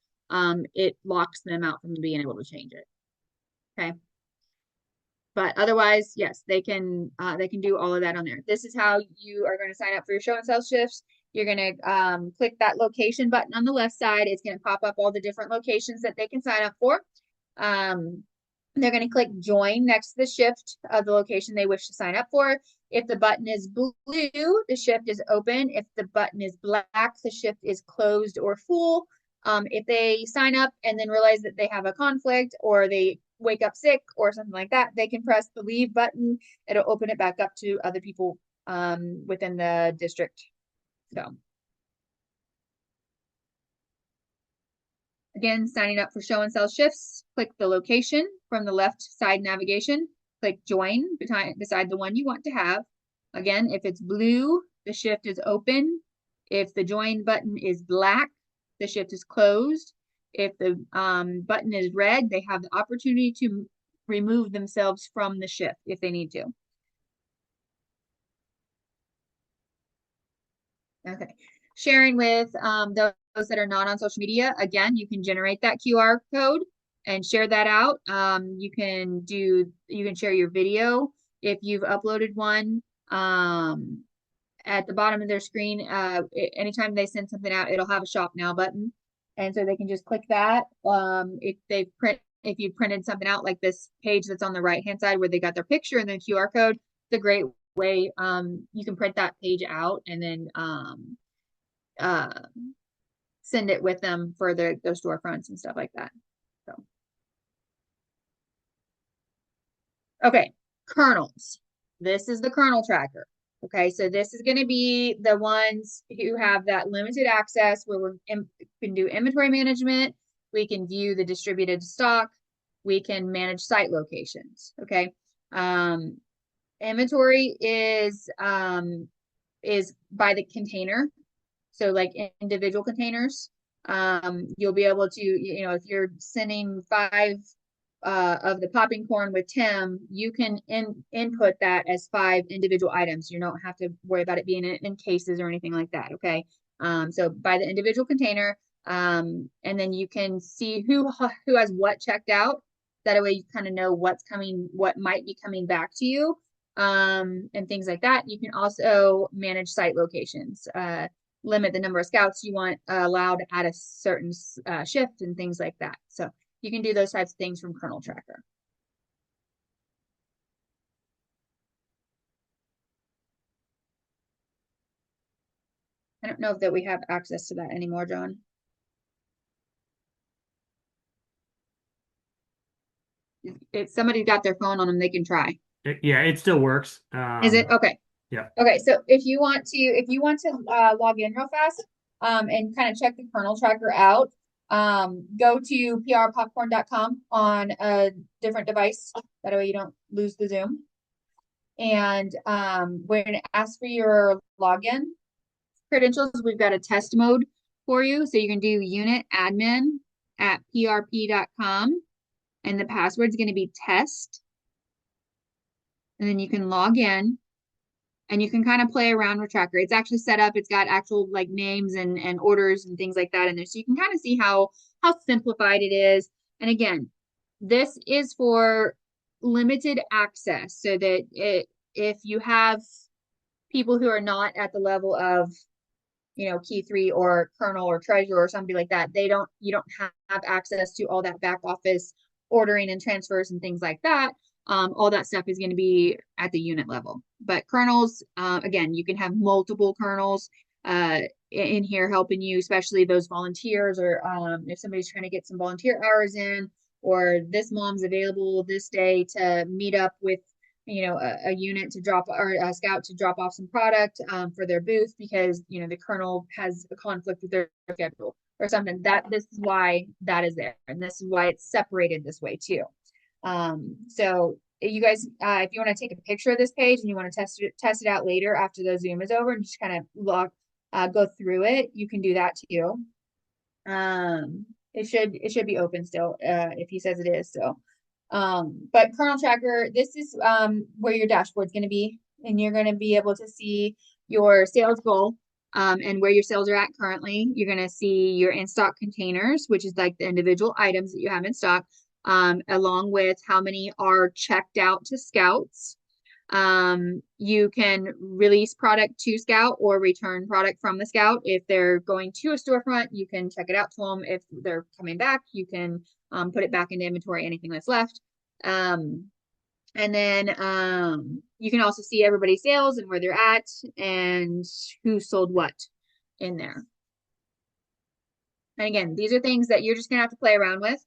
it locks them out from being able to change it. Okay, but otherwise, yes, they can do all of that on there. This is how you are going to sign up for your show and sell shifts. You're going to click that location button on the left side. It's going to pop up all the different locations that they can sign up for. They're going to click join next to the shift of the location they wish to sign up for. If the button is blue, the shift is open. If the button is black, the shift is closed or full. If they sign up and then realize that they have a conflict, or they wake up sick or something like that, they can press the leave button. It'll open it back up to other people within the district. So again, signing up for show and sell shifts, click the location from the left side navigation, click join beside the one you want to have. Again, if it's blue, the shift is open. If the join button is black, the shift is closed. If the button is red, they have the opportunity to remove themselves from the shift if they need to. Okay, sharing with those that are not on social media, again, you can generate that QR code and share that out. You can share your video if you've uploaded one. At the bottom of their screen, anytime they send something out, it'll have a shop now button, and so they can just click that. If you printed something out like this page that's on the right hand side where they got their picture and then QR code, it's a great way. You can print that page out and then send it with them for those storefronts and stuff like that. So, okay, kernels. This is the kernel tracker. Okay, so this is going to be the ones who have that limited access where we can do inventory management. We can view the distributed stock. We can manage site locations. Okay, inventory is by the container. So like individual containers, you'll be able to, if you're sending 5 of the popping corn with Tim, you can input that as 5 individual items. You don't have to worry about it being in cases or anything like that. Okay. So by the individual container, and then you can see who has what checked out. That way you kind of know what might be coming back to you, and things like that. You can also manage site locations, limit the number of scouts you want allowed at a certain shift and things like that. So you can do those types of things from Kernel Tracker. I don't know if that we have access to that anymore, John. If somebody's got their phone on them, they can try. Yeah, it still works. Is it? Okay. Yeah. Okay, so if you want to log in real fast, and kind of check the kernel tracker out, go to prpopcorn.com on a different device. That way you don't lose the Zoom. And we're going to ask for your login credentials. We've got a test mode for you. So you can do unit admin at prp.com. And the password is going to be test. And then you can log in and you can kind of play around with Tracker. It's actually set up. It's got actual like names and orders and things like that in there. So you can kind of see how simplified it is. And again, this is for limited access so that if you have people who are not at the level of, key three or kernel or treasurer or somebody like that, you don't have access to all that back office ordering and transfers and things like that. All that stuff is going to be at the unit level. But kernels, again, you can have multiple kernels in here helping you, especially those volunteers, or if somebody's trying to get some volunteer hours in, or this mom's available this day to meet up with a unit to drop, or a scout to drop off some product for their booth because the kernel has a conflict with their schedule or something. This is why that is there, and this is why it's separated this way too. So you guys, if you want to take a picture of this page and you want to test it out later after the Zoom is over and just kind of go through it, you can do that too. It should be open still if he says it is. So but kernel tracker, this is where your dashboard's going to be, and you're going to be able to see your sales goal and where your sales are at currently. You're going to see your in-stock containers, which is like the individual items that you have in stock, along with how many are checked out to scouts. You can release product to scout or return product from the scout. If they're going to a storefront, you can check it out to them. If they're coming back, you can put it back into inventory, anything that's left. And then you can also see everybody's sales and where they're at and who sold what in there. And again, these are things that you're just gonna have to play around with.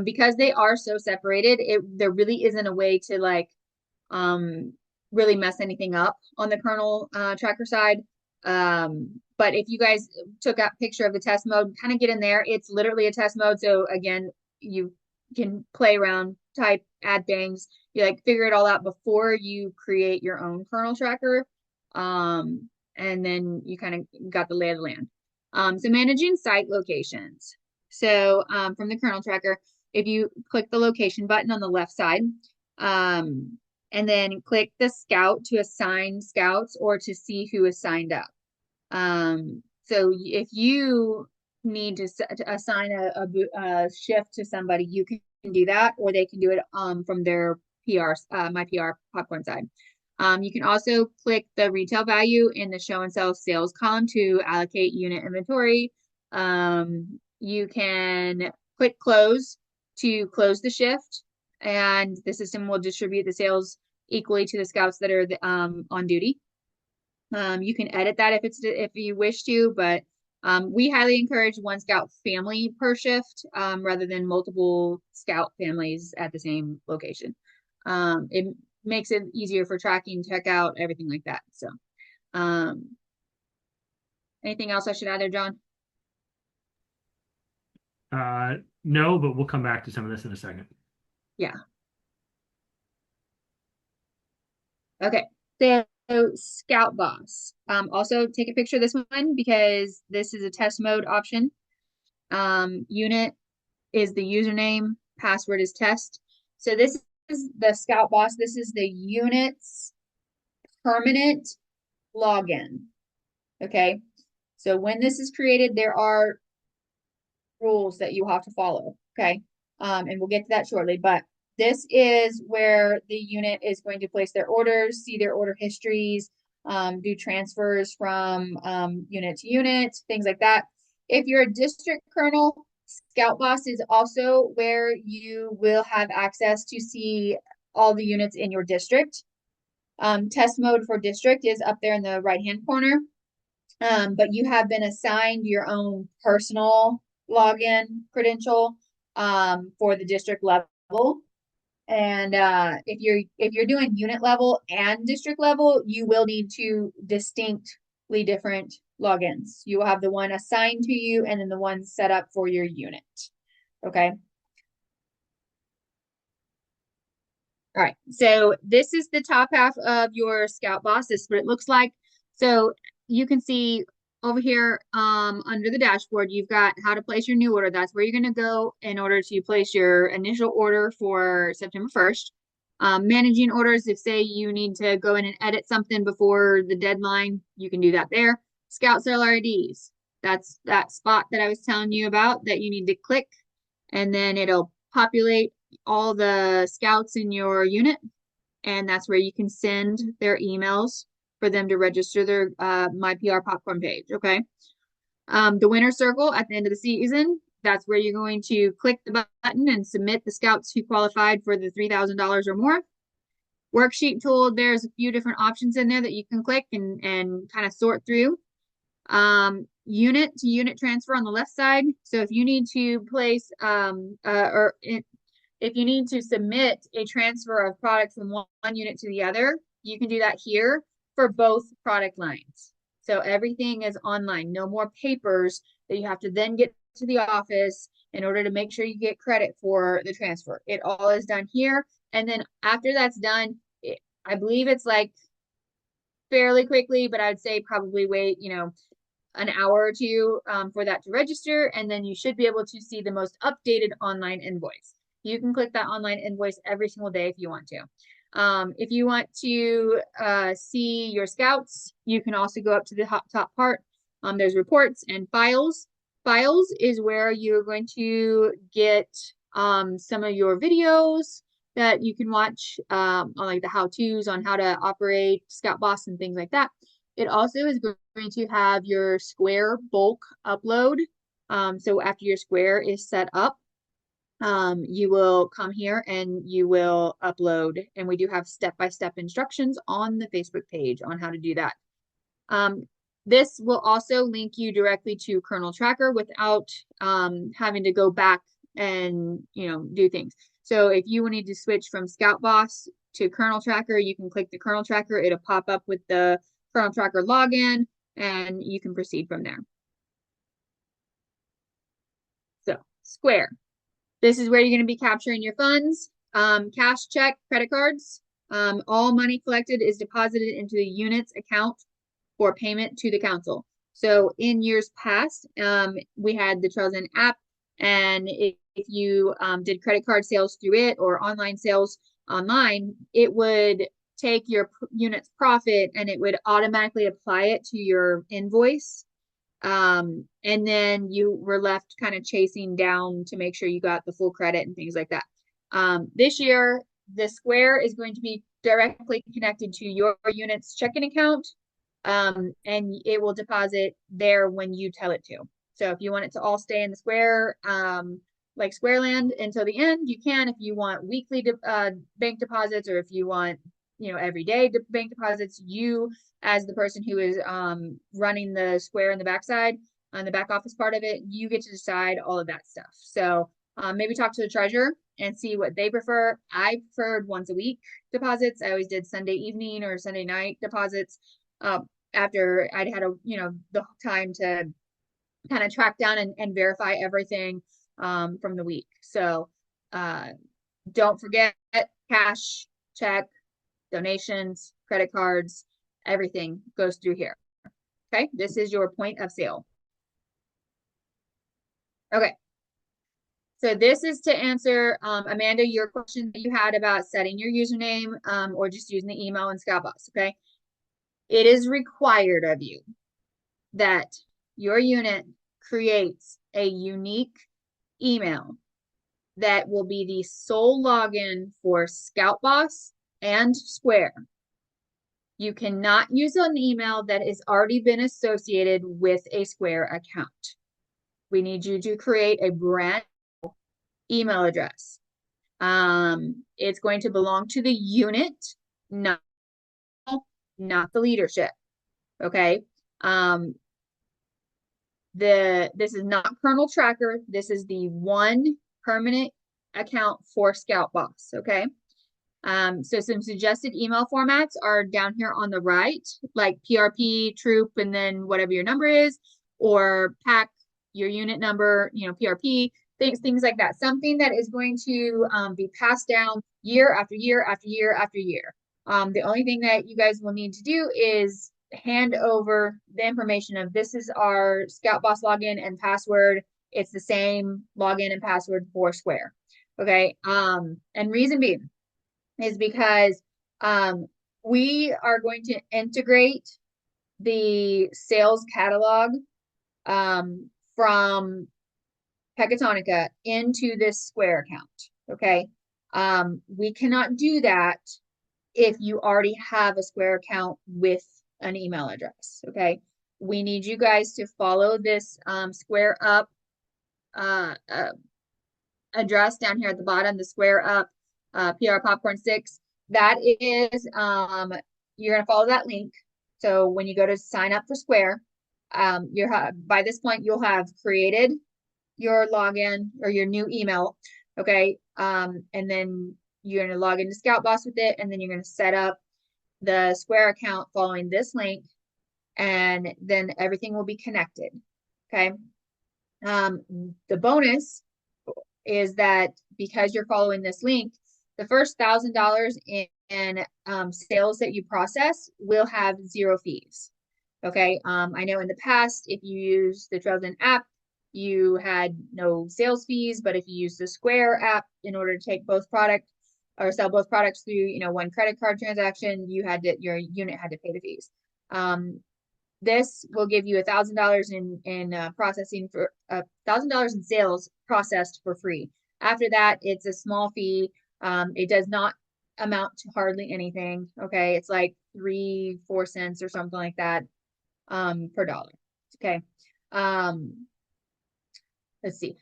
Because they are so separated, there really isn't a way to like really mess anything up on the kernel tracker side. But if you guys took a picture of the test mode, kind of get in there. It's literally a test mode. So again, you can play around, type, add things. You like figure it all out before you create your own kernel tracker. And then you kind of got the lay of the land. So managing site locations. So from the kernel tracker, if you click the location button on the left side, and then click the scout to assign scouts or to see who is signed up. So if you need to assign a shift to somebody, you can do that, or they can do it from their PR, my PR popcorn side. You can also click the retail value in the show and sell sales column to allocate unit inventory. You can click close to close the shift, and the system will distribute the sales equally to the scouts that are on duty. You can edit that if you wish to, but we highly encourage one scout family per shift rather than multiple scout families at the same location. It makes it easier for tracking, checkout, everything like that. So anything else I should add there, John? No, but we'll come back to some of this in a second. Yeah. Okay. So Scout Boss. Also take a picture of this one because this is a test mode option. Unit is the username, password is test. So this is the Scout Boss. This is the unit's permanent login. Okay. So when this is created, there are rules that you have to follow. Okay. And we'll get to that shortly, but this is where the unit is going to place their orders, see their order histories, do transfers from unit to unit, things like that. If you're a district kernel, Scout Boss is also where you will have access to see all the units in your district. Test mode for district is up there in the right-hand corner. But you have been assigned your own personal login credential for the district level. And if you're doing unit level and district level, you will need two distinct different logins. You will have the one assigned to you and then the one set up for your unit. Okay. All right, so this is the top half of your Scout Boss. This is what it looks like. So you can see over here under the dashboard, you've got how to place your new order. That's where you're going to go in order to place your initial order for September 1st. Managing orders, if say you need to go in and edit something before the deadline, you can do that there. Scout Seller IDs, that's that spot that I was telling you about that you need to click, and then it'll populate all the scouts in your unit, and that's where you can send their emails for them to register their My PR Popcorn page. Okay. The winner circle at the end of the season, that's where you're going to click the button and submit the scouts who qualified for the $3,000 or more. Worksheet tool, there's a few different options in there that you can click and kind of sort through. Unit to unit transfer on the left side. So if you need to place if you need to submit a transfer of product from one unit to the other, you can do that here for both product lines. So everything is online. No more papers that you have to then get to the office in order to make sure you get credit for the transfer. It all is done here. And then after that's done, I believe it's like fairly quickly, but I'd say probably wait, an hour or two for that to register. And then you should be able to see the most updated online invoice. You can click that online invoice every single day if you want to. If you want to see your scouts, you can also go up to the top part. There's reports and files. Files is where you're going to get some of your videos that you can watch on like the how-tos on how to operate Scout Boss and things like that. It also is going to have your Square bulk upload. So after your Square is set up, you will come here and you will upload, and we do have step-by-step instructions on the Facebook page on how to do that. This will also link you directly to Kernel Tracker without having to go back and do things. So if you need to switch from Scout Boss to Kernel Tracker, you can click the Kernel Tracker. It'll pop up with the Kernel Tracker login, and you can proceed from there. So Square. This is where you're going to be capturing your funds, cash, check, credit cards. All money collected is deposited into the unit's account for payment to the council. So in years past, we had the Trails End app, and if you did credit card sales through it or online sales online, it would take your unit's profit and it would automatically apply it to your invoice. And then you were left kind of chasing down to make sure you got the full credit and things like that. This year, the Square is going to be directly connected to your unit's checking account, and it will deposit there when you tell it to. So if you want it to all stay in the Square, like Squareland until the end, you can. If you want weekly bank deposits, or if you want everyday bank deposits, you as the person who is running the Square in the backside on the back office part of it, you get to decide all of that stuff. So maybe talk to the treasurer and see what they prefer. I preferred once a week deposits. I always did Sunday evening or Sunday night deposits after I'd had the time to kind of track down and verify everything from the week. So don't forget cash, check, donations, credit cards, everything goes through here. Okay, this is your point of sale. Okay, so this is to answer, Amanda, your question that you had about setting your username or just using the email in Scout Boss. Okay, it is required of you that your unit creates a unique email that will be the sole login for Scout Boss and Square. You cannot use an email that has already been associated with a Square account. We need you to create a brand new email address. It's going to belong to the unit, not the leadership. Okay. This is not Kernel Tracker. This is the one permanent account for Scout Boss. Okay. So some suggested email formats are down here on the right, like PRP, troop, and then whatever your number is, or pack, your unit number, PRP, things like that. Something that is going to be passed down year after year after year after year. The only thing that you guys will need to do is hand over the information of this is our Scout Boss login and password. It's the same login and password for Square. Okay. And reason being is because we are going to integrate the sales catalog from Pecatonica into this Square account. Okay. We cannot do that if you already have a Square account with an email address. Okay. We need you guys to follow this Square Up address down here at the bottom, the Square Up PR Popcorn 6. That is, you're going to follow that link. So when you go to sign up for Square, by this point, you'll have created your login or your new email. Okay. And then you're going to log into Scout Boss with it. And then you're going to set up the Square account following this link. And then everything will be connected. Okay. The bonus is that because you're following this link, the first $1,000 in sales that you process will have 0 fees. Okay. I know in the past, if you use the Trailsden app, you had no sales fees, but if you use the Square app in order to take both products or sell both products through, one credit card transaction, your unit had to pay the fees. This will give you $1,000 in processing for $1,000 in sales processed for free. After that, it's a small fee. It does not amount to hardly anything. Okay, it's like 3-4 cents or something like that per dollar. Okay. Let's see.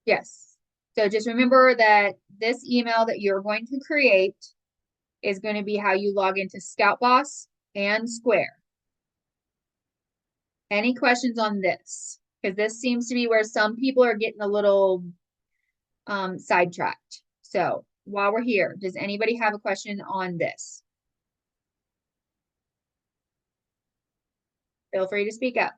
Yes. So just remember that this email that you're going to create is going to be how you log into Scout Boss and Square. Any questions on this? Because this seems to be where some people are getting a little sidetracked. So while we're here, does anybody have a question on this? Feel free to speak up.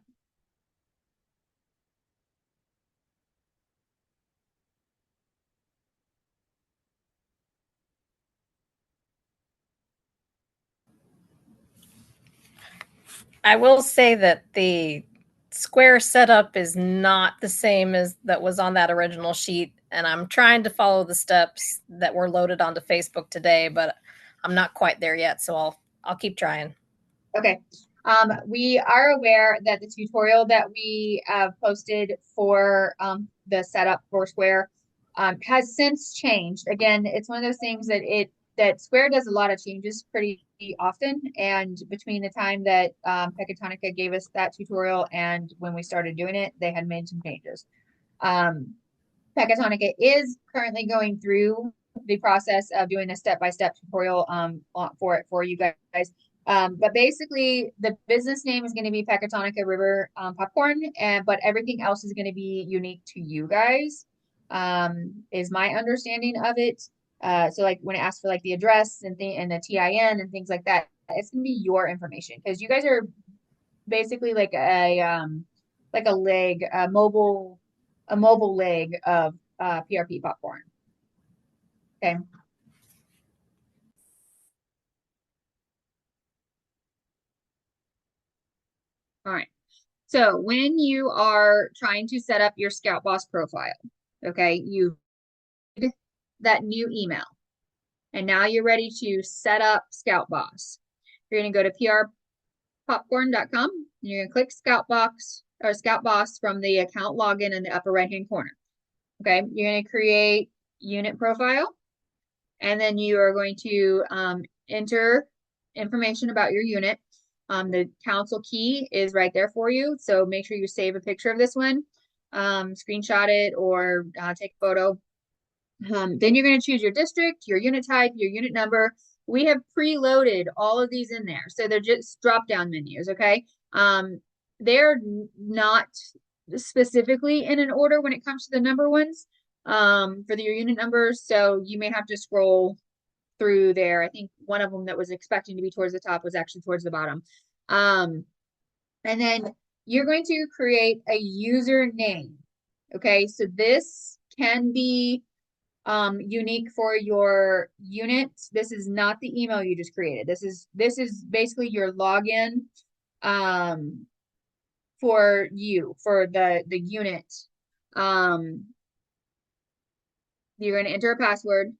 I will say that the Square setup is not the same as that was on that original sheet, and I'm trying to follow the steps that were loaded onto Facebook today, but I'm not quite there yet, so I'll keep trying. Okay. We are aware that the tutorial that we posted for the setup for Square has since changed. Again, it's one of those things that Square does a lot of changes pretty often, and between the time that Pecatonica gave us that tutorial and when we started doing it, they had made some changes. Pecatonica is currently going through the process of doing a step-by-step tutorial for you guys. But basically, the business name is going to be Pecatonica River Popcorn, but everything else is going to be unique to you guys, is my understanding of it. So like when it asks for like the address and the TIN and things like that, it's going to be your information because you guys are basically like a leg, a mobile leg of PRP popcorn. Okay. All right. So when you are trying to set up your Scout Boss profile, okay, you that new email, and now you're ready to set up Scout Boss. You're going to go to prpopcorn.com, and you're going to click Scout Box or Scout Boss from the account login in the upper right-hand corner. Okay, you're going to create unit profile, and then you are going to enter information about your unit. The council key is right there for you. So make sure you save a picture of this one, screenshot it, or take a photo. Then you're going to choose your district, your unit type, your unit number. We have preloaded all of these in there. So they're just drop-down menus, okay? They're not specifically in an order when it comes to the number ones. for your unit numbers. So you may have to scroll through there. I think one of them that was expecting to be towards the top was actually towards the bottom. And then you're going to create a username. Okay, so this can be unique for your unit. This is not the email you just created. This is basically your login for the unit. You're going to enter a password,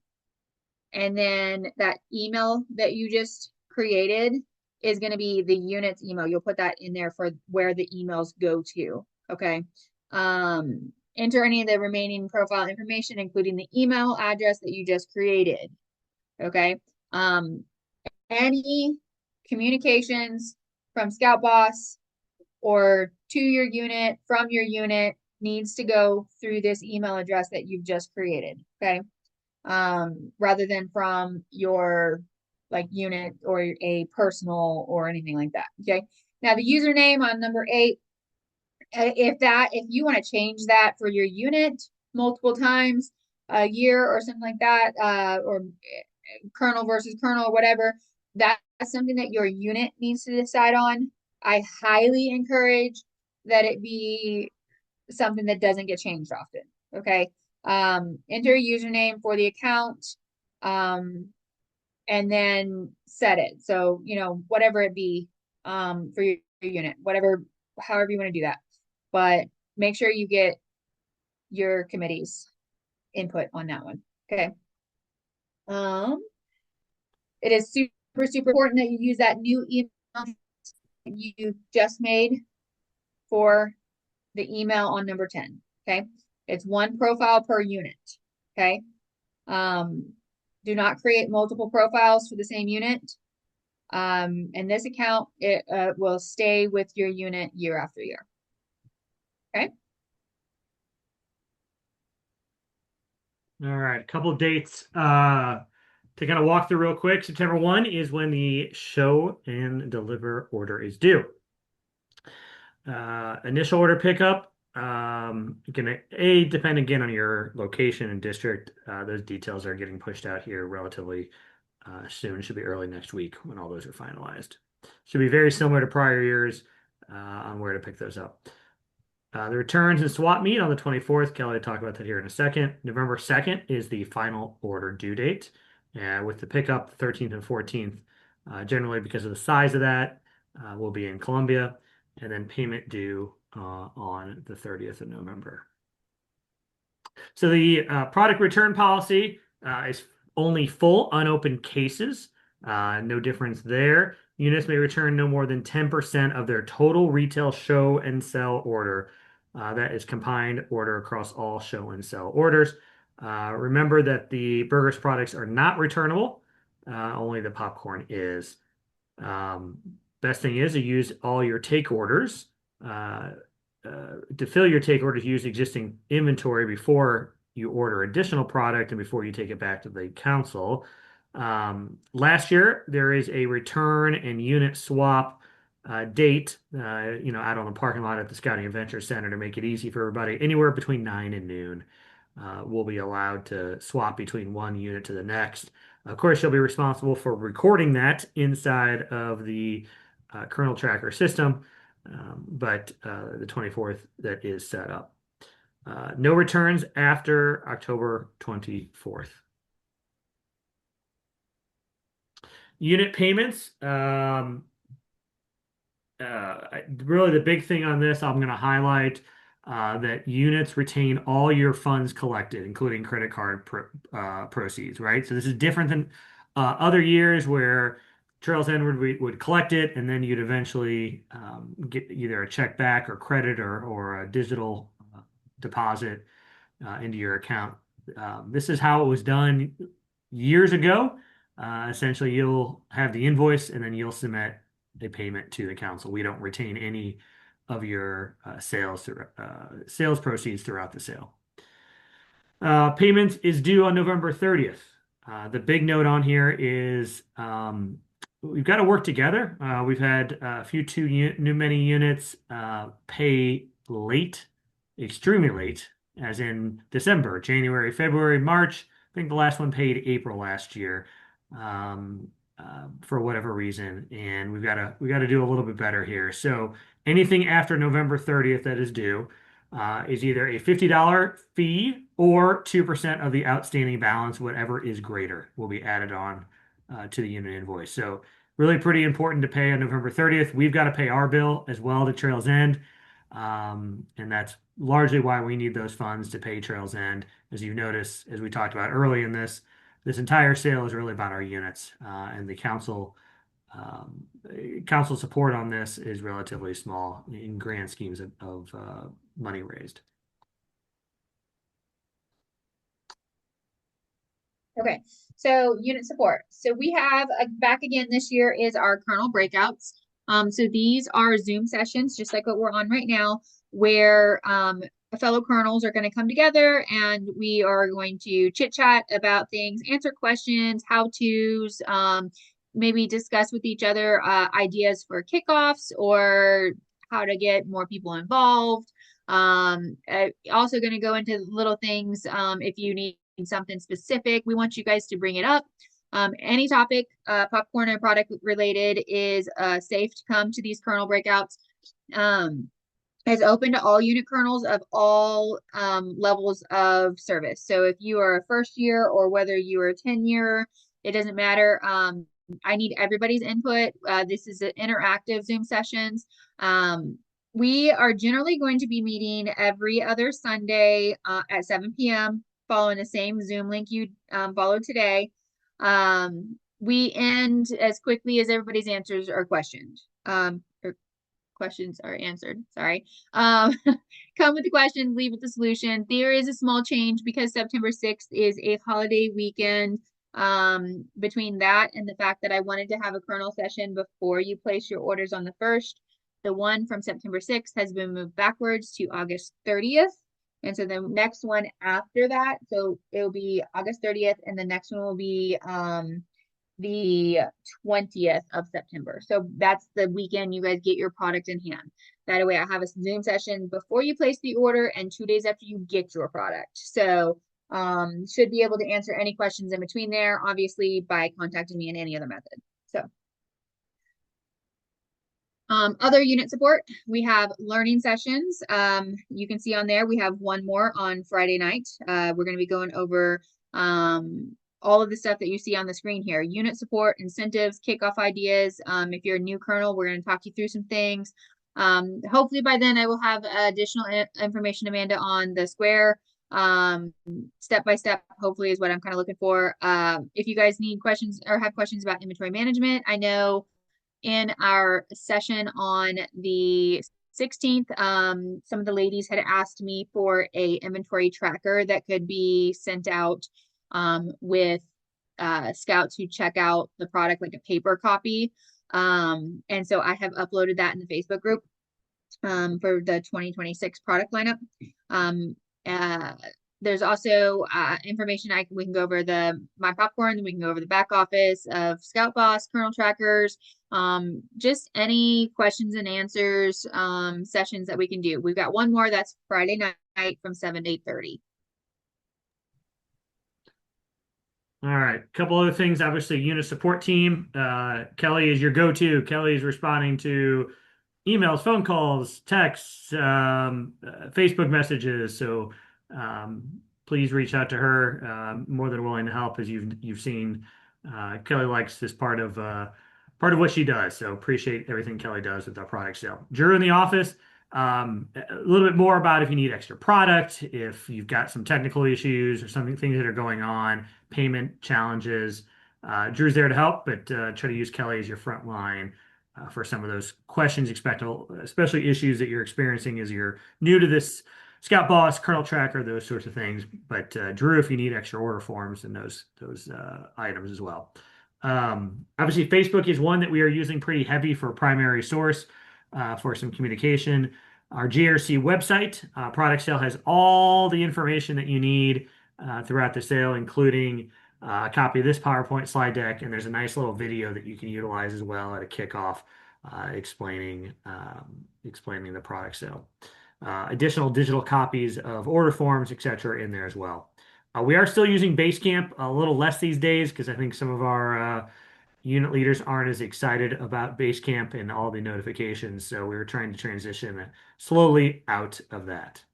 and then that email that you just created is going to be the unit's email. You'll put that in there for where the emails go to. Okay. Enter any of the remaining profile information, including the email address that you just created. Okay. Any communications from Scout Boss or to your unit, from your unit, needs to go through this email address that you've just created. Okay. Rather than from your like unit or a personal or anything like that. Okay. Now the username on number 8, if you want to change that for your unit multiple times a year or something like that, or kernel versus kernel, whatever, that's something that your unit needs to decide on. I highly encourage that it be something that doesn't get changed often. Okay. Enter a username for the account, and then set it. So, whatever it be, for your unit, however you want to do that. But make sure you get your committee's input on that one. Okay. It is super, super important that you use that new email you just made for the email on number 10. Okay. It's one profile per unit. Okay. Do not create multiple profiles for the same unit. And this account, it will stay with your unit year after year. Okay. All right, a couple of dates to kind of walk through real quick. September 1 is when the show and deliver order is due. Initial order pickup, gonna depend again on your location and district. Those details are getting pushed out here relatively soon. Should be early next week when all those are finalized. Should be very similar to prior years on where to pick those up. The returns and swap meet on the 24th. Kelly will talk about that here in a second. November 2nd is the final order due date. With the pickup, the 13th and 14th, generally because of the size of that, will be in Columbia, and then payment due on the 30th of November. So the product return policy is only full unopened cases. No difference there. Units may return no more than 10% of their total retail show and sell order. That is combined order across all show and sell orders. Remember that the Burgers products are not returnable. Only the popcorn is. Best thing is to use all your take orders. To fill your take orders, use existing inventory before you order additional product and before you take it back to the council. Last year, there is a return and unit swap date, out on the parking lot at the Scouting Adventure Center to make it easy for everybody. Anywhere between 9 and noon, will be allowed to swap between one unit to the next. Of course, you'll be responsible for recording that inside of the kernel tracker system, but the 24th, that is set up. No returns after October 24th. Unit payments. Really the big thing on this, I'm going to highlight that units retain all your funds collected, including credit card proceeds, right? So this is different than other years where Trails End would collect it, and then you'd eventually get either a check back or credit or a digital deposit into your account. This is how it was done years ago. Essentially, you'll have the invoice, and then you'll submit a payment to the council. We don't retain any of your sales proceeds throughout the sale. Payment is due on November 30th. The big note on here is we've got to work together. We've had a few many units pay late, extremely late, as in December, January, February, March. I think the last one paid April last year, um, for whatever reason, and we got to do a little bit better here. So anything after November 30th that is due is either a $50 fee or 2% of the outstanding balance, whatever is greater, will be added on to the unit invoice. So really pretty important to pay on November 30th. We've got to pay our bill as well to Trails End. And that's largely why we need those funds to pay Trails End. As you notice, as we talked about early in this entire sale is really about our units, and the council support on this is relatively small in grand schemes of money raised. Okay, so unit support. So we have back again this year is our kernel breakouts. So these are Zoom sessions, just like what we're on right now, where fellow kernels are going to come together and we are going to chit chat about things, answer questions, how to's, maybe discuss with each other ideas for kickoffs or how to get more people involved. Also going to go into little things if you need something specific, we want you guys to bring it up. Any topic, popcorn and product related, is safe to come to these kernel breakouts. It's open to all unit kernels of all levels of service. So if you are a first year or whether you are a 10-year, it doesn't matter. I need everybody's input. This is an interactive Zoom sessions. We are generally going to be meeting every other Sunday at 7 p.m. following the same Zoom link you followed today. We end as quickly as everybody's answers are questioned. Or questions are answered, sorry. Come with the questions, leave with the solution. There is a small change because September 6th is a holiday weekend. Between that and the fact that I wanted to have a kernel session before you place your orders on the 1st, the one from September 6th has been moved backwards to August 30th. And so the next one after that, so it'll be August 30th, and the next one will be the 20th of September. So that's the weekend you guys get your product in hand. That way I have a Zoom session before you place the order and 2 days after you get your product. So should be able to answer any questions in between there, obviously by contacting me in any other method. So other unit support, we have learning sessions. You can see on there, we have one more on Friday night. We're going to be going over all of the stuff that you see on the screen here. Unit support, incentives, kickoff ideas. If you're a new kernel, we're going to talk you through some things. Hopefully by then I will have additional information, Amanda, on the Square step by step, hopefully is what I'm kind of looking for. If you guys need questions or have questions about inventory management, I know in our session on the 16th, some of the ladies had asked me for a inventory tracker that could be sent out with scouts who check out the product, like a paper copy. And so I have uploaded that in the Facebook group for the 2026 product lineup. There's also information we can go over my popcorn, we can go over the back office of Scout Boss, kernel trackers, just any questions and answers sessions that we can do. We've got one more that's Friday night from 7 to 8:30. All right, a couple other things. Obviously, unit support team. Kelly is your go-to. Kelly is responding to emails, phone calls, texts, Facebook messages. So please reach out to her. More than willing to help, as you've seen. Kelly likes this part of what she does. So appreciate everything Kelly does with our product sale. Drew in the office. A little bit more about if you need extra product, if you've got some technical issues or things that are going on, payment challenges. Drew's there to help, but try to use Kelly as your front line for some of those questions, especially issues that you're experiencing as you're new to this Scout Boss, kernel tracker, those sorts of things. But Drew, if you need extra order forms and those items as well. Obviously, Facebook is one that we are using pretty heavy for primary source for some communication. Our GRC website, product sale, has all the information that you need throughout the sale, including a copy of this PowerPoint slide deck, and there's a nice little video that you can utilize as well at a kickoff explaining the product sale. additional digital copies of order forms, etc., in there as well. We are still using Basecamp a little less these days because I think some of our unit leaders aren't as excited about Basecamp and all the notifications. So we were trying to transition slowly out of that.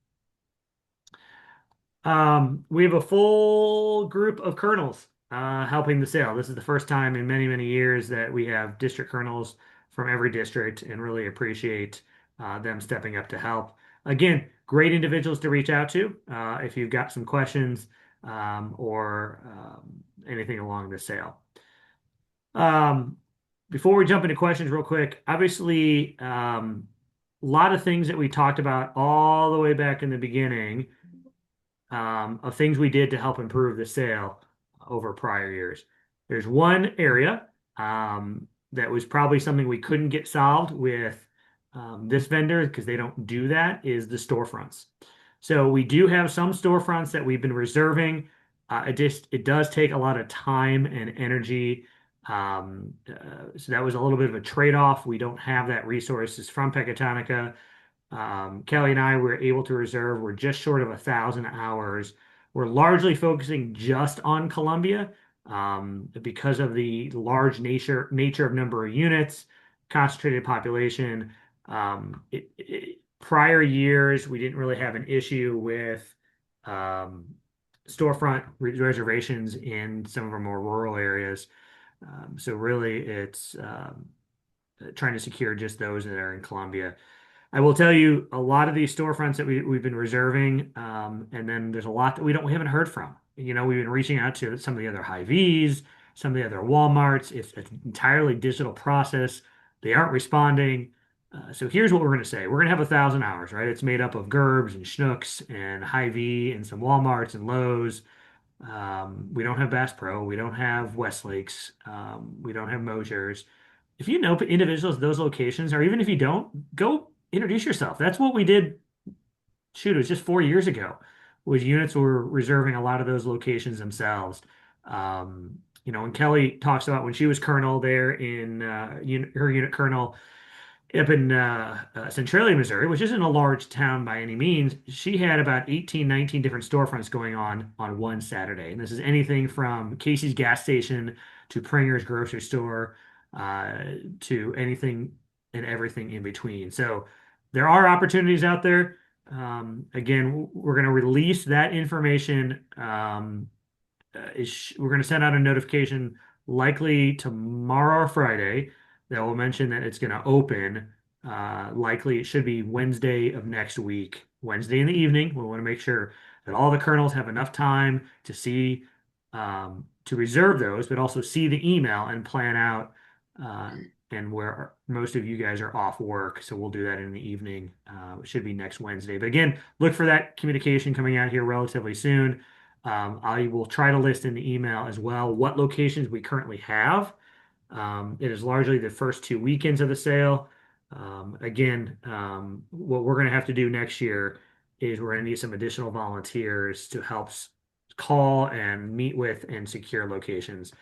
We have a full group of colonels helping the sale. This is the first time in many, many years that we have district colonels from every district and really appreciate them stepping up to help. Again, great individuals to reach out to if you've got some questions or anything along the sale. Before we jump into questions real quick, obviously, a lot of things that we talked about all the way back in the beginning of things we did to help improve the sale over prior years. There's one area that was probably something we couldn't get solved with this vendor because they don't do that is the storefronts. So we do have some storefronts that we've been reserving. It does take a lot of time and energy. So that was a little bit of a trade-off. We don't have that resources from Pecatonica. Kelly and I were able to reserve. We're just short of 1,000 hours. We're largely focusing just on Columbia because of the large nature of number of units, concentrated population. Prior years, we didn't really have an issue with storefront reservations in some of our more rural areas. So really, it's trying to secure just those that are in Columbia. I will tell you a lot of these storefronts that we've been reserving, and then there's a lot that we haven't heard from. You know, we've been reaching out to some of the other Hy-Vees, some of the other Walmarts. It's an entirely digital process. They aren't responding. So here's what we're going to say. We're going to have 1,000 hours, right? It's made up of Gerbs and Schnucks and Hy-Vee and some Walmarts and Lowe's. We don't have Bass Pro. We don't have Westlakes. We don't have Mosher's. If you know individuals at those locations, or even if you don't, go introduce yourself. That's what we did. Shoot, it was just 4 years ago. Was units were reserving a lot of those locations themselves. And Kelly talks about when she was colonel there in her unit colonel up in Centralia, Missouri, which isn't a large town by any means. She had about 18, 19 different storefronts going on one Saturday. And this is anything from Casey's gas station to Pringer's grocery store to anything and everything in between. So there are opportunities out there. Again, we're going to release that information. We're going to send out a notification likely tomorrow or Friday that will mention that it's going to open. Likely it should be Wednesday of next week, Wednesday in the evening. We want to make sure that all the colonels have enough time to see, to reserve those, but also see the email and plan out and where most of you guys are off work. So we'll do that in the evening. It should be next Wednesday. But again, look for that communication coming out here relatively soon. I will try to list in the email as well what locations we currently have. It is largely the first 2 weekends of the sale. Again, what we're going to have to do next year is we're going to need some additional volunteers to help call and meet with and secure locations.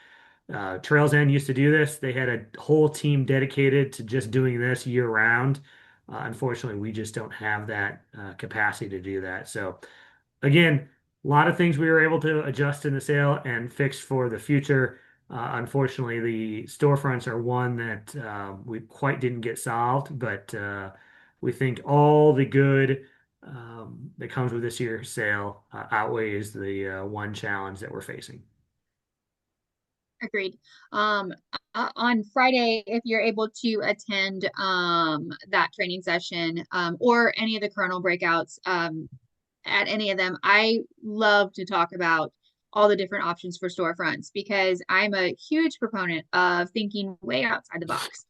Trails End used to do this. They had a whole team dedicated to just doing this year round. Unfortunately, we just don't have that capacity to do that. So again, a lot of things we were able to adjust in the sale and fix for the future. Unfortunately, the storefronts are one that we quite didn't get solved, but we think all the good that comes with this year's sale outweighs the one challenge that we're facing. Agreed. On Friday, if you're able to attend that training session or any of the Colonel breakouts at any of them, I love to talk about all the different options for storefronts because I'm a huge proponent of thinking way outside the box.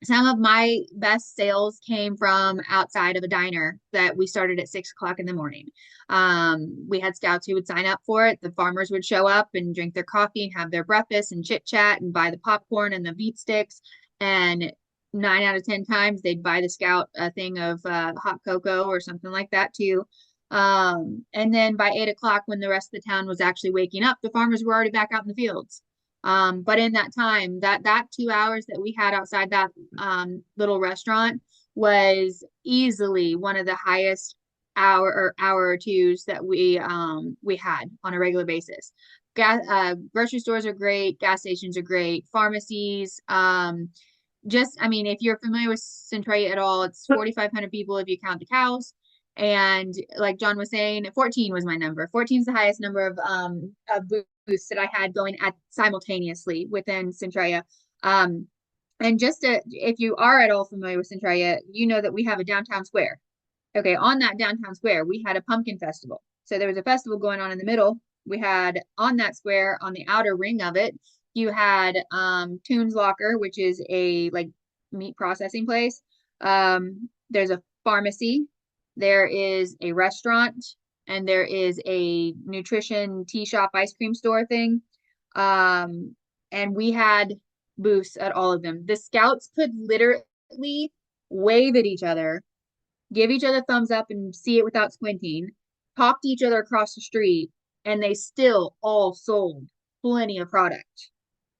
Some of my best sales came from outside of a diner that we started at 6 o'clock in the morning. We had scouts who would sign up for it. The farmers would show up and drink their coffee, have their breakfast and chit chat and buy the popcorn and the beet sticks. And 9 out of 10 times they'd buy the scout a thing of hot cocoa or something like that too. And then by 8 o'clock, when the rest of the town was actually waking up, the farmers were already back out in the fields. But in that time, that 2 hours that we had outside that little restaurant was easily one of the highest hour or twos that we had on a regular basis. Grocery stores are great, gas stations are great, pharmacies, just, I mean, if you're familiar with Centralia at all, it's 4,500 people if you count the cows. And like John was saying, 14 was my number. 14 is the highest number of booths that I had going at simultaneously within Centralia. And if you are at all familiar with Centralia, you know that we have a downtown square. Okay, on that downtown square, we had a pumpkin festival. So there was a festival going on in the middle. We had on that square, on the outer ring of it, you had Toons Locker, which is a like meat processing place. There's a pharmacy, there is a restaurant, and there is a nutrition tea shop ice cream store thing. And we had booths at all of them. The scouts could literally wave at each other, give each other thumbs up and see it without squinting, talk to each other across the street, and they still all sold plenty of product.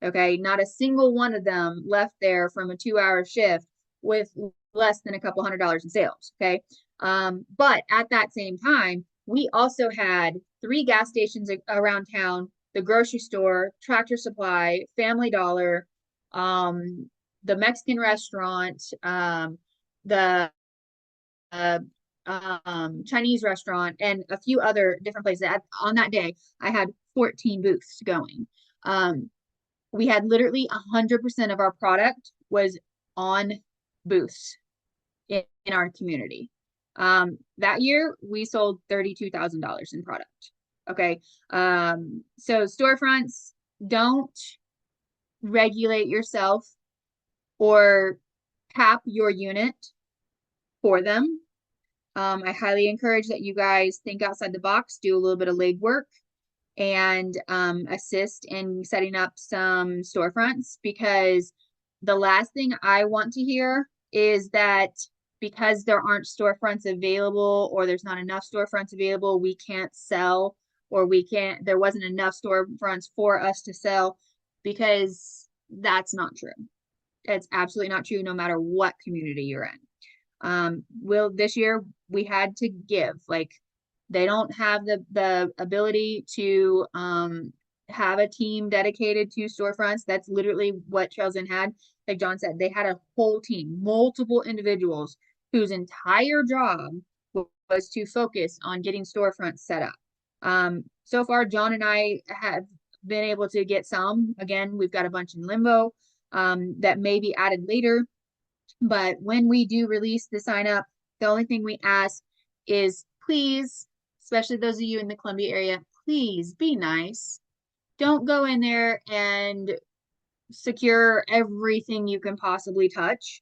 Okay, not a single one of them left there from a 2-hour shift with less than a couple $100s in sales. Okay, but at that same time, we also had 3 gas stations around town, the grocery store, Tractor Supply, Family Dollar, the Mexican restaurant, the Chinese restaurant, and a few other different places. On that day, I had 14 booths going. We had literally 100% of our product was on booths in our community. That year, we sold $32,000 in product. Okay. So storefronts, don't regulate yourself or cap your unit for them. I highly encourage that you guys think outside the box, do a little bit of legwork, and assist in setting up some storefronts, because the last thing I want to hear is that because there aren't storefronts available or there's not enough storefronts available, we can't sell, or there wasn't enough storefronts for us to sell, because that's not true. It's absolutely not true, no matter what community you're in. This year we had to give, like, they don't have the ability to have a team dedicated to storefronts. That's literally what Trails Inn had. Like John said, they had a whole team, multiple individuals whose entire job was to focus on getting storefronts set up. So far, John and I have been able to get some. Again, we've got a bunch in limbo that may be added later. But when we do release the sign up, the only thing we ask is, please, especially those of you in the Columbia area, please be nice. Don't go in there and secure everything you can possibly touch,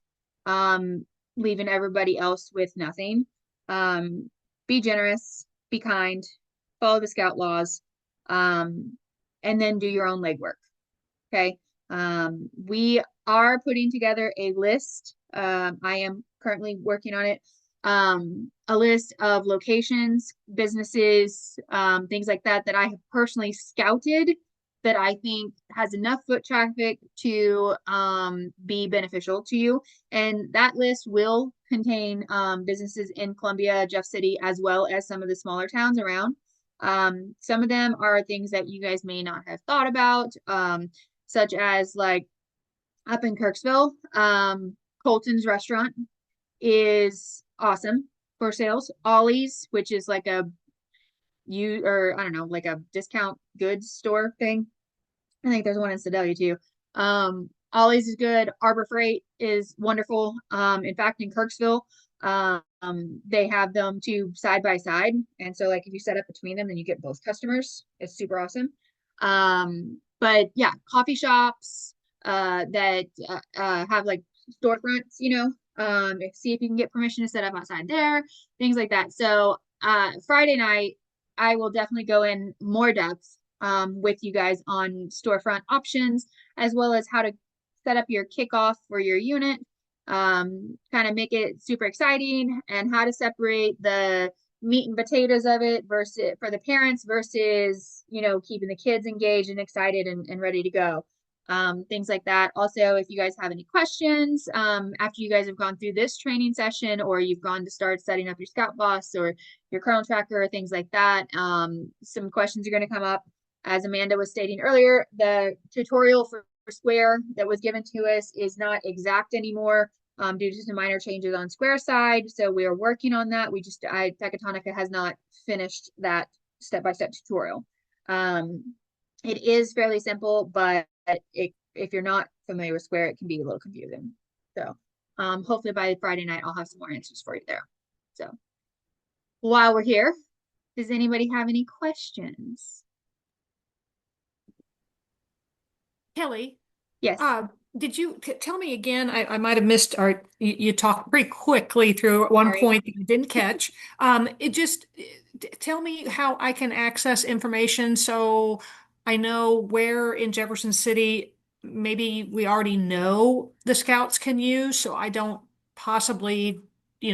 leaving everybody else with nothing. Be generous, be kind, follow the scout laws, and then do your own legwork. Okay. We are putting together a list. I am currently working on it. A list of locations, businesses, things like that I have personally scouted that I think has enough foot traffic to be beneficial to you. And that list will contain businesses in Columbia, Jeff City, as well as some of the smaller towns around. Some of them are things that you guys may not have thought about, such as like up in Kirksville, Colton's restaurant is awesome for sales. Ollie's, which is like I don't know, like a discount goods store thing. I think there's one in Sedalia too. Ollie's is good. Arbor Freight is wonderful. In fact, in Kirksville, they have them two side by side. And so like if you set up between them, then you get both customers. It's super awesome. But yeah, coffee shops that have like storefronts, see if you can get permission to set up outside there, things like that. So Friday night, I will definitely go in more depth with you guys on storefront options, as well as how to set up your kickoff for your unit, kind of make it super exciting, and how to separate the meat and potatoes of it versus for the parents versus, keeping the kids engaged and excited and ready to go. things like that. Also, if you guys have any questions, after you guys have gone through this training session, or you've gone to start setting up your Scout Boss or your Kernel Tracker or things like that, some questions are going to come up. As Amanda was stating earlier, the tutorial for Square that was given to us is not exact anymore, due to some minor changes on Square side. So we are working on that. Tekatonica has not finished that step-by-step tutorial. It is fairly simple, but if you're not familiar with Square, it can be a little confusing. So hopefully by Friday night, I'll have some more answers for you there. So while we're here, does anybody have any questions? Kelly, Yes. did you tell me again? I might have missed, or you talked pretty quickly through at one Sorry. point that I didn't catch. Tell me how I can access information so I know where in Jefferson City maybe we already know the scouts can use, so I don't possibly, hit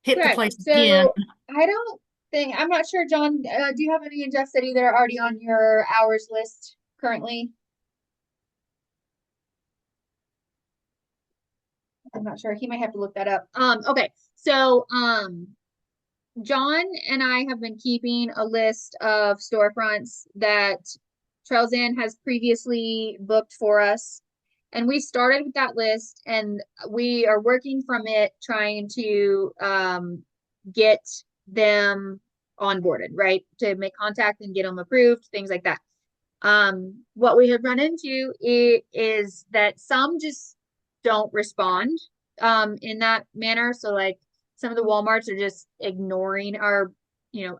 the Okay, place again. so I'm not sure, John, do you have any in Jeff City that are already on your hours list currently? I'm not sure. He might have to look that up. Okay. So, John and I have been keeping a list of storefronts that Trails Inn has previously booked for us. And we started with that list, and we are working from it, trying to get them onboarded, right? To make contact and get them approved, things like that. What we have run into is that some just don't respond in that manner. So like some of the Walmarts are just ignoring our,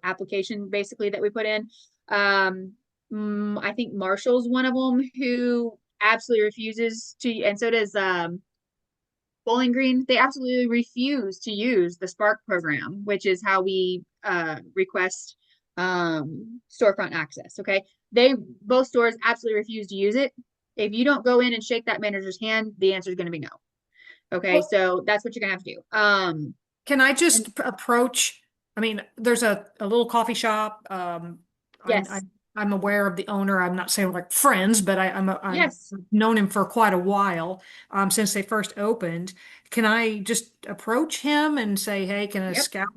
application basically that we put in. I think Marshall's one of them who absolutely refuses to, and so does Bowling Green. They absolutely refuse to use the Spark program, which is how we request storefront access. Okay, both stores absolutely refuse to use it. If you don't go in and shake that manager's hand, the answer is going to be no. Okay, so that's what you're gonna have to do. Can I just approach? I mean, there's a little coffee shop. Yes. I'm aware of the owner. I'm not saying we're like friends, but I've Yes. known him for quite a while, since they first opened. Can I just approach him and say, hey, can a Yep. scout,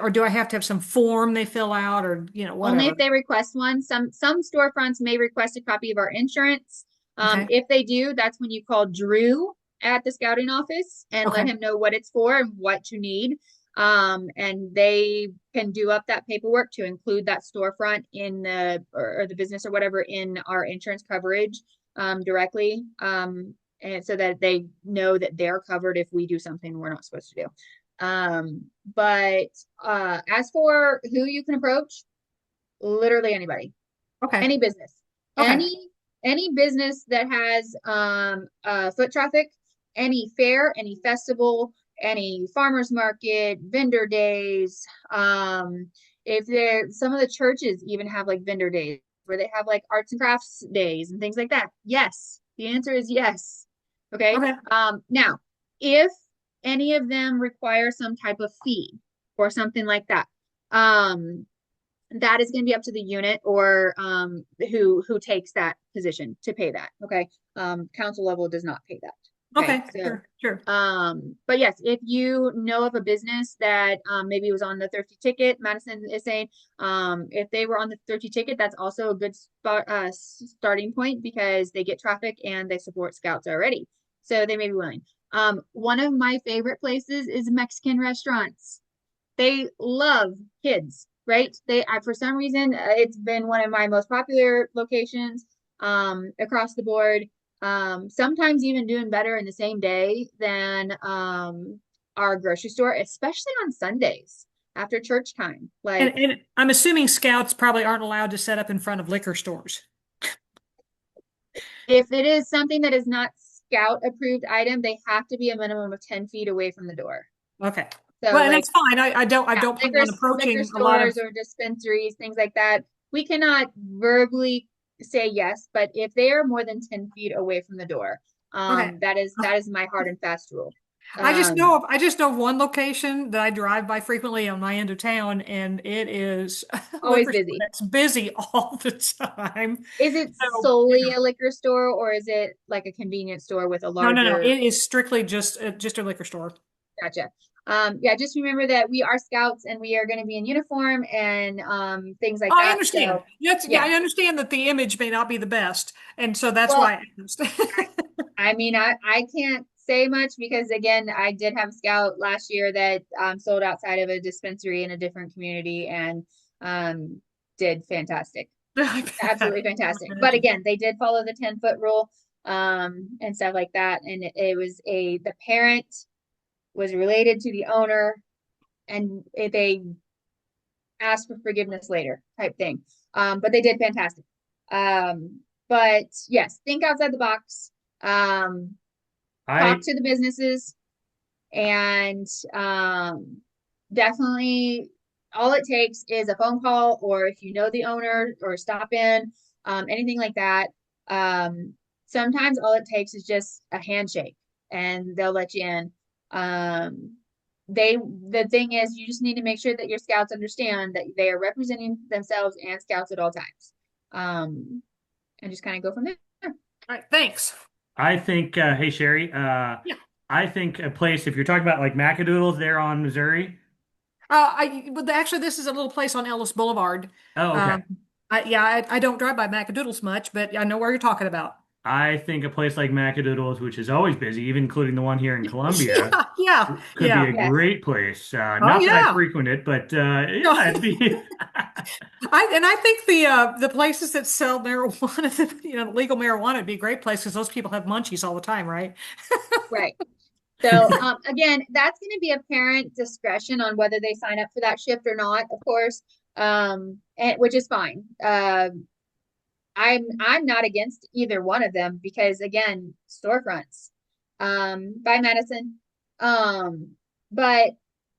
or do I have to have some form they fill out, or Only whatever? if they request one. Some storefronts may request a copy of our insurance. Okay. If they do, that's when you call Drew at the scouting office and let Okay. him know what it's for and what you need. And they can do up that paperwork to include that storefront in or the business or whatever in our insurance coverage directly. And so that they know that they're covered if we do something we're not supposed to do. But as for who you can approach, literally anybody, Okay. any business, Okay. any business that has foot traffic, any fair, any festival, any farmers market, vendor days. If some of the churches even have like vendor days where they have like arts and crafts days and things like that. Yes, the answer is yes. Okay. Okay. Now, if any of them require some type of fee or something like that, that is going to be up to the unit or who takes that position to pay that. Okay. Council level does not pay that. Okay. So, Sure. but yes, if you know of a business that maybe was on the Thrifty Ticket, Madison is saying, if they were on the Thrifty Ticket, that's also a good starting point because they get traffic and they support scouts already. So they may be willing. One of my favorite places is Mexican restaurants. They love kids, right? For some reason, it's been one of my most popular locations across the board. Sometimes even doing better in the same day than our grocery store, especially on Sundays after church time. Like, And I'm assuming scouts probably aren't allowed to set up in front of liquor stores. if it is something that is not scout approved item, they have to be a minimum of 10 feet away from the door. Okay. So Well, and like, that's fine. I don't plan on liquor approaching a lot of. stores or dispensaries, things like that. We cannot verbally say yes, but if they are more than 10 feet away from the door, Okay. that is my hard and fast rule. I just know of one location that I drive by frequently on my end of town, and it is a Always liquor store busy. that's busy all the time. Is it So, solely yeah. a liquor store or is it like a convenience store with a No, no, no. larger? It is strictly just a liquor store. Gotcha. Yeah, just remember that we are scouts and we are going to be in uniform and things like I that. understand. So, Yeah, yeah. I understand that the image may not be the best, and so that's Well, why I asked. I mean, I can't say much because again, I did have a scout last year that sold outside of a dispensary in a different community and um, did fantastic. I Absolutely fantastic. But imagine. again, they did follow the 10-foot rule and stuff like that. And it was the parent was related to the owner and they asked for forgiveness later type thing. But they did fantastic. But yes, think outside the box. Um, I talk to the businesses and definitely all it takes is a phone call or if you know the owner or stop in, anything like that. Um, sometimes all it takes is just a handshake and they'll let you in. Um, the thing is you just need to make sure that your scouts understand that they are representing themselves and scouts at all times. Um, and just kind of go from there. All right, thanks. I think, hey Sherry, Yeah. I think a place if you're talking about like Macadoodles there on Missouri. But actually, this is a little place on Ellis Boulevard. Oh, okay. Um, I don't drive by Macadoodles much, but I know where you're talking about. I think a place like Macadoodles, which is always busy, even including the one here in Columbia, Yeah, yeah, could be yeah. a Yes. great place. Oh, Not that I yeah. frequent it, but No, yeah, it'd be. I think the places that sell marijuana, legal marijuana, would be a great place because those people have munchies all the time, right? Right. So again, that's going to be a parent discretion on whether they sign up for that shift or not, of course, which is fine. I'm not against either one of them because again, storefronts, by Madison. Um, but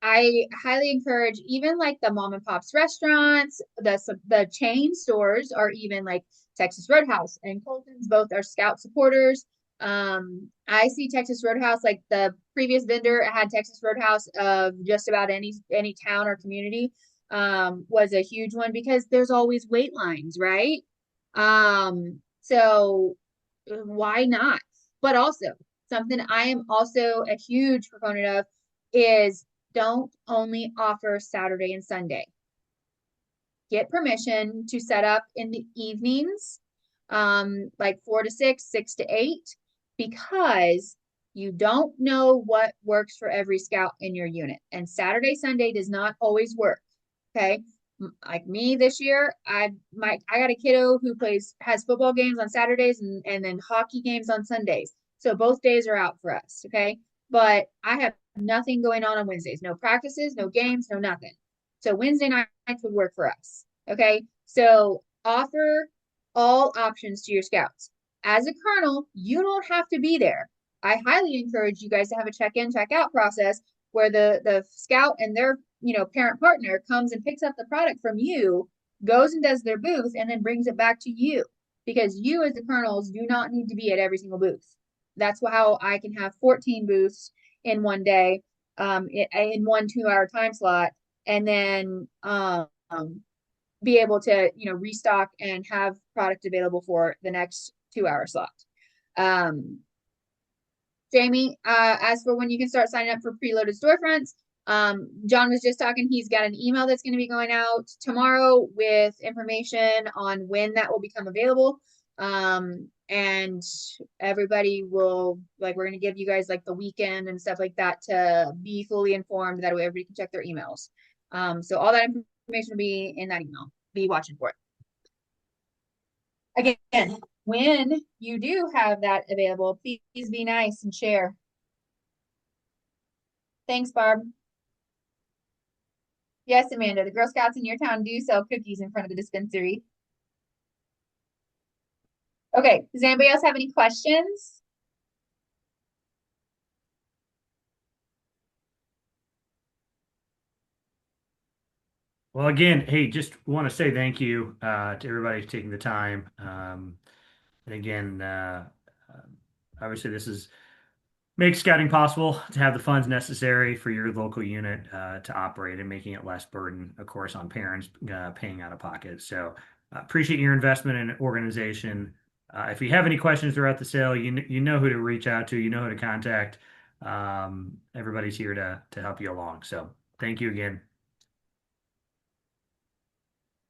I highly encourage even like the mom and pops restaurants, the chain stores, or even like Texas Roadhouse and Colton's, both are Scout supporters. I see Texas Roadhouse like the previous vendor had Texas Roadhouse of just about any town or community was a huge one because there's always wait lines, right? So why not? But also, something I am also a huge proponent of is don't only offer Saturday and Sunday. Get permission to set up in the evenings, like 4 to 6, 6 to 8, because you don't know what works for every scout in your unit. And Saturday, Sunday does not always work. Okay. Like me this year, I got a kiddo who has football games on Saturdays and then hockey games on Sundays. So both days are out for us. Okay. But I have nothing going on Wednesdays, no practices, no games, no nothing. So Wednesday nights would work for us. Okay. So offer all options to your scouts. As a colonel, you don't have to be there. I highly encourage you guys to have a check-in, check-out process where the scout and their parent partner comes and picks up the product from you, goes and does their booth, and then brings it back to you. Because you as the colonels do not need to be at every single booth. That's how I can have 14 booths in one day, in one 2-hour time slot, and then be able to restock and have product available for the next 2-hour slot. Jamie, as for when you can start signing up for preloaded storefronts, John was just talking. He's got an email that's going to be going out tomorrow with information on when that will become available. And everybody will we're going to give you guys like the weekend and stuff like that to be fully informed. That way everybody can check their emails. So all that information will be in that email. Be watching for it. Again, when you do have that available, please be nice and share. Thanks, Barb. Yes, Amanda, the Girl Scouts in your town do sell cookies in front of the dispensary. Okay, does anybody else have any questions? Well, again, hey, just want to say thank you to everybody taking the time. And again, obviously, this is make scouting possible to have the funds necessary for your local unit to operate and making it less burden, of course, on parents paying out of pocket. So appreciate your investment in an organization. If you have any questions throughout the sale, you know who to reach out to, you know who to contact. Everybody's here to help you along. So thank you again.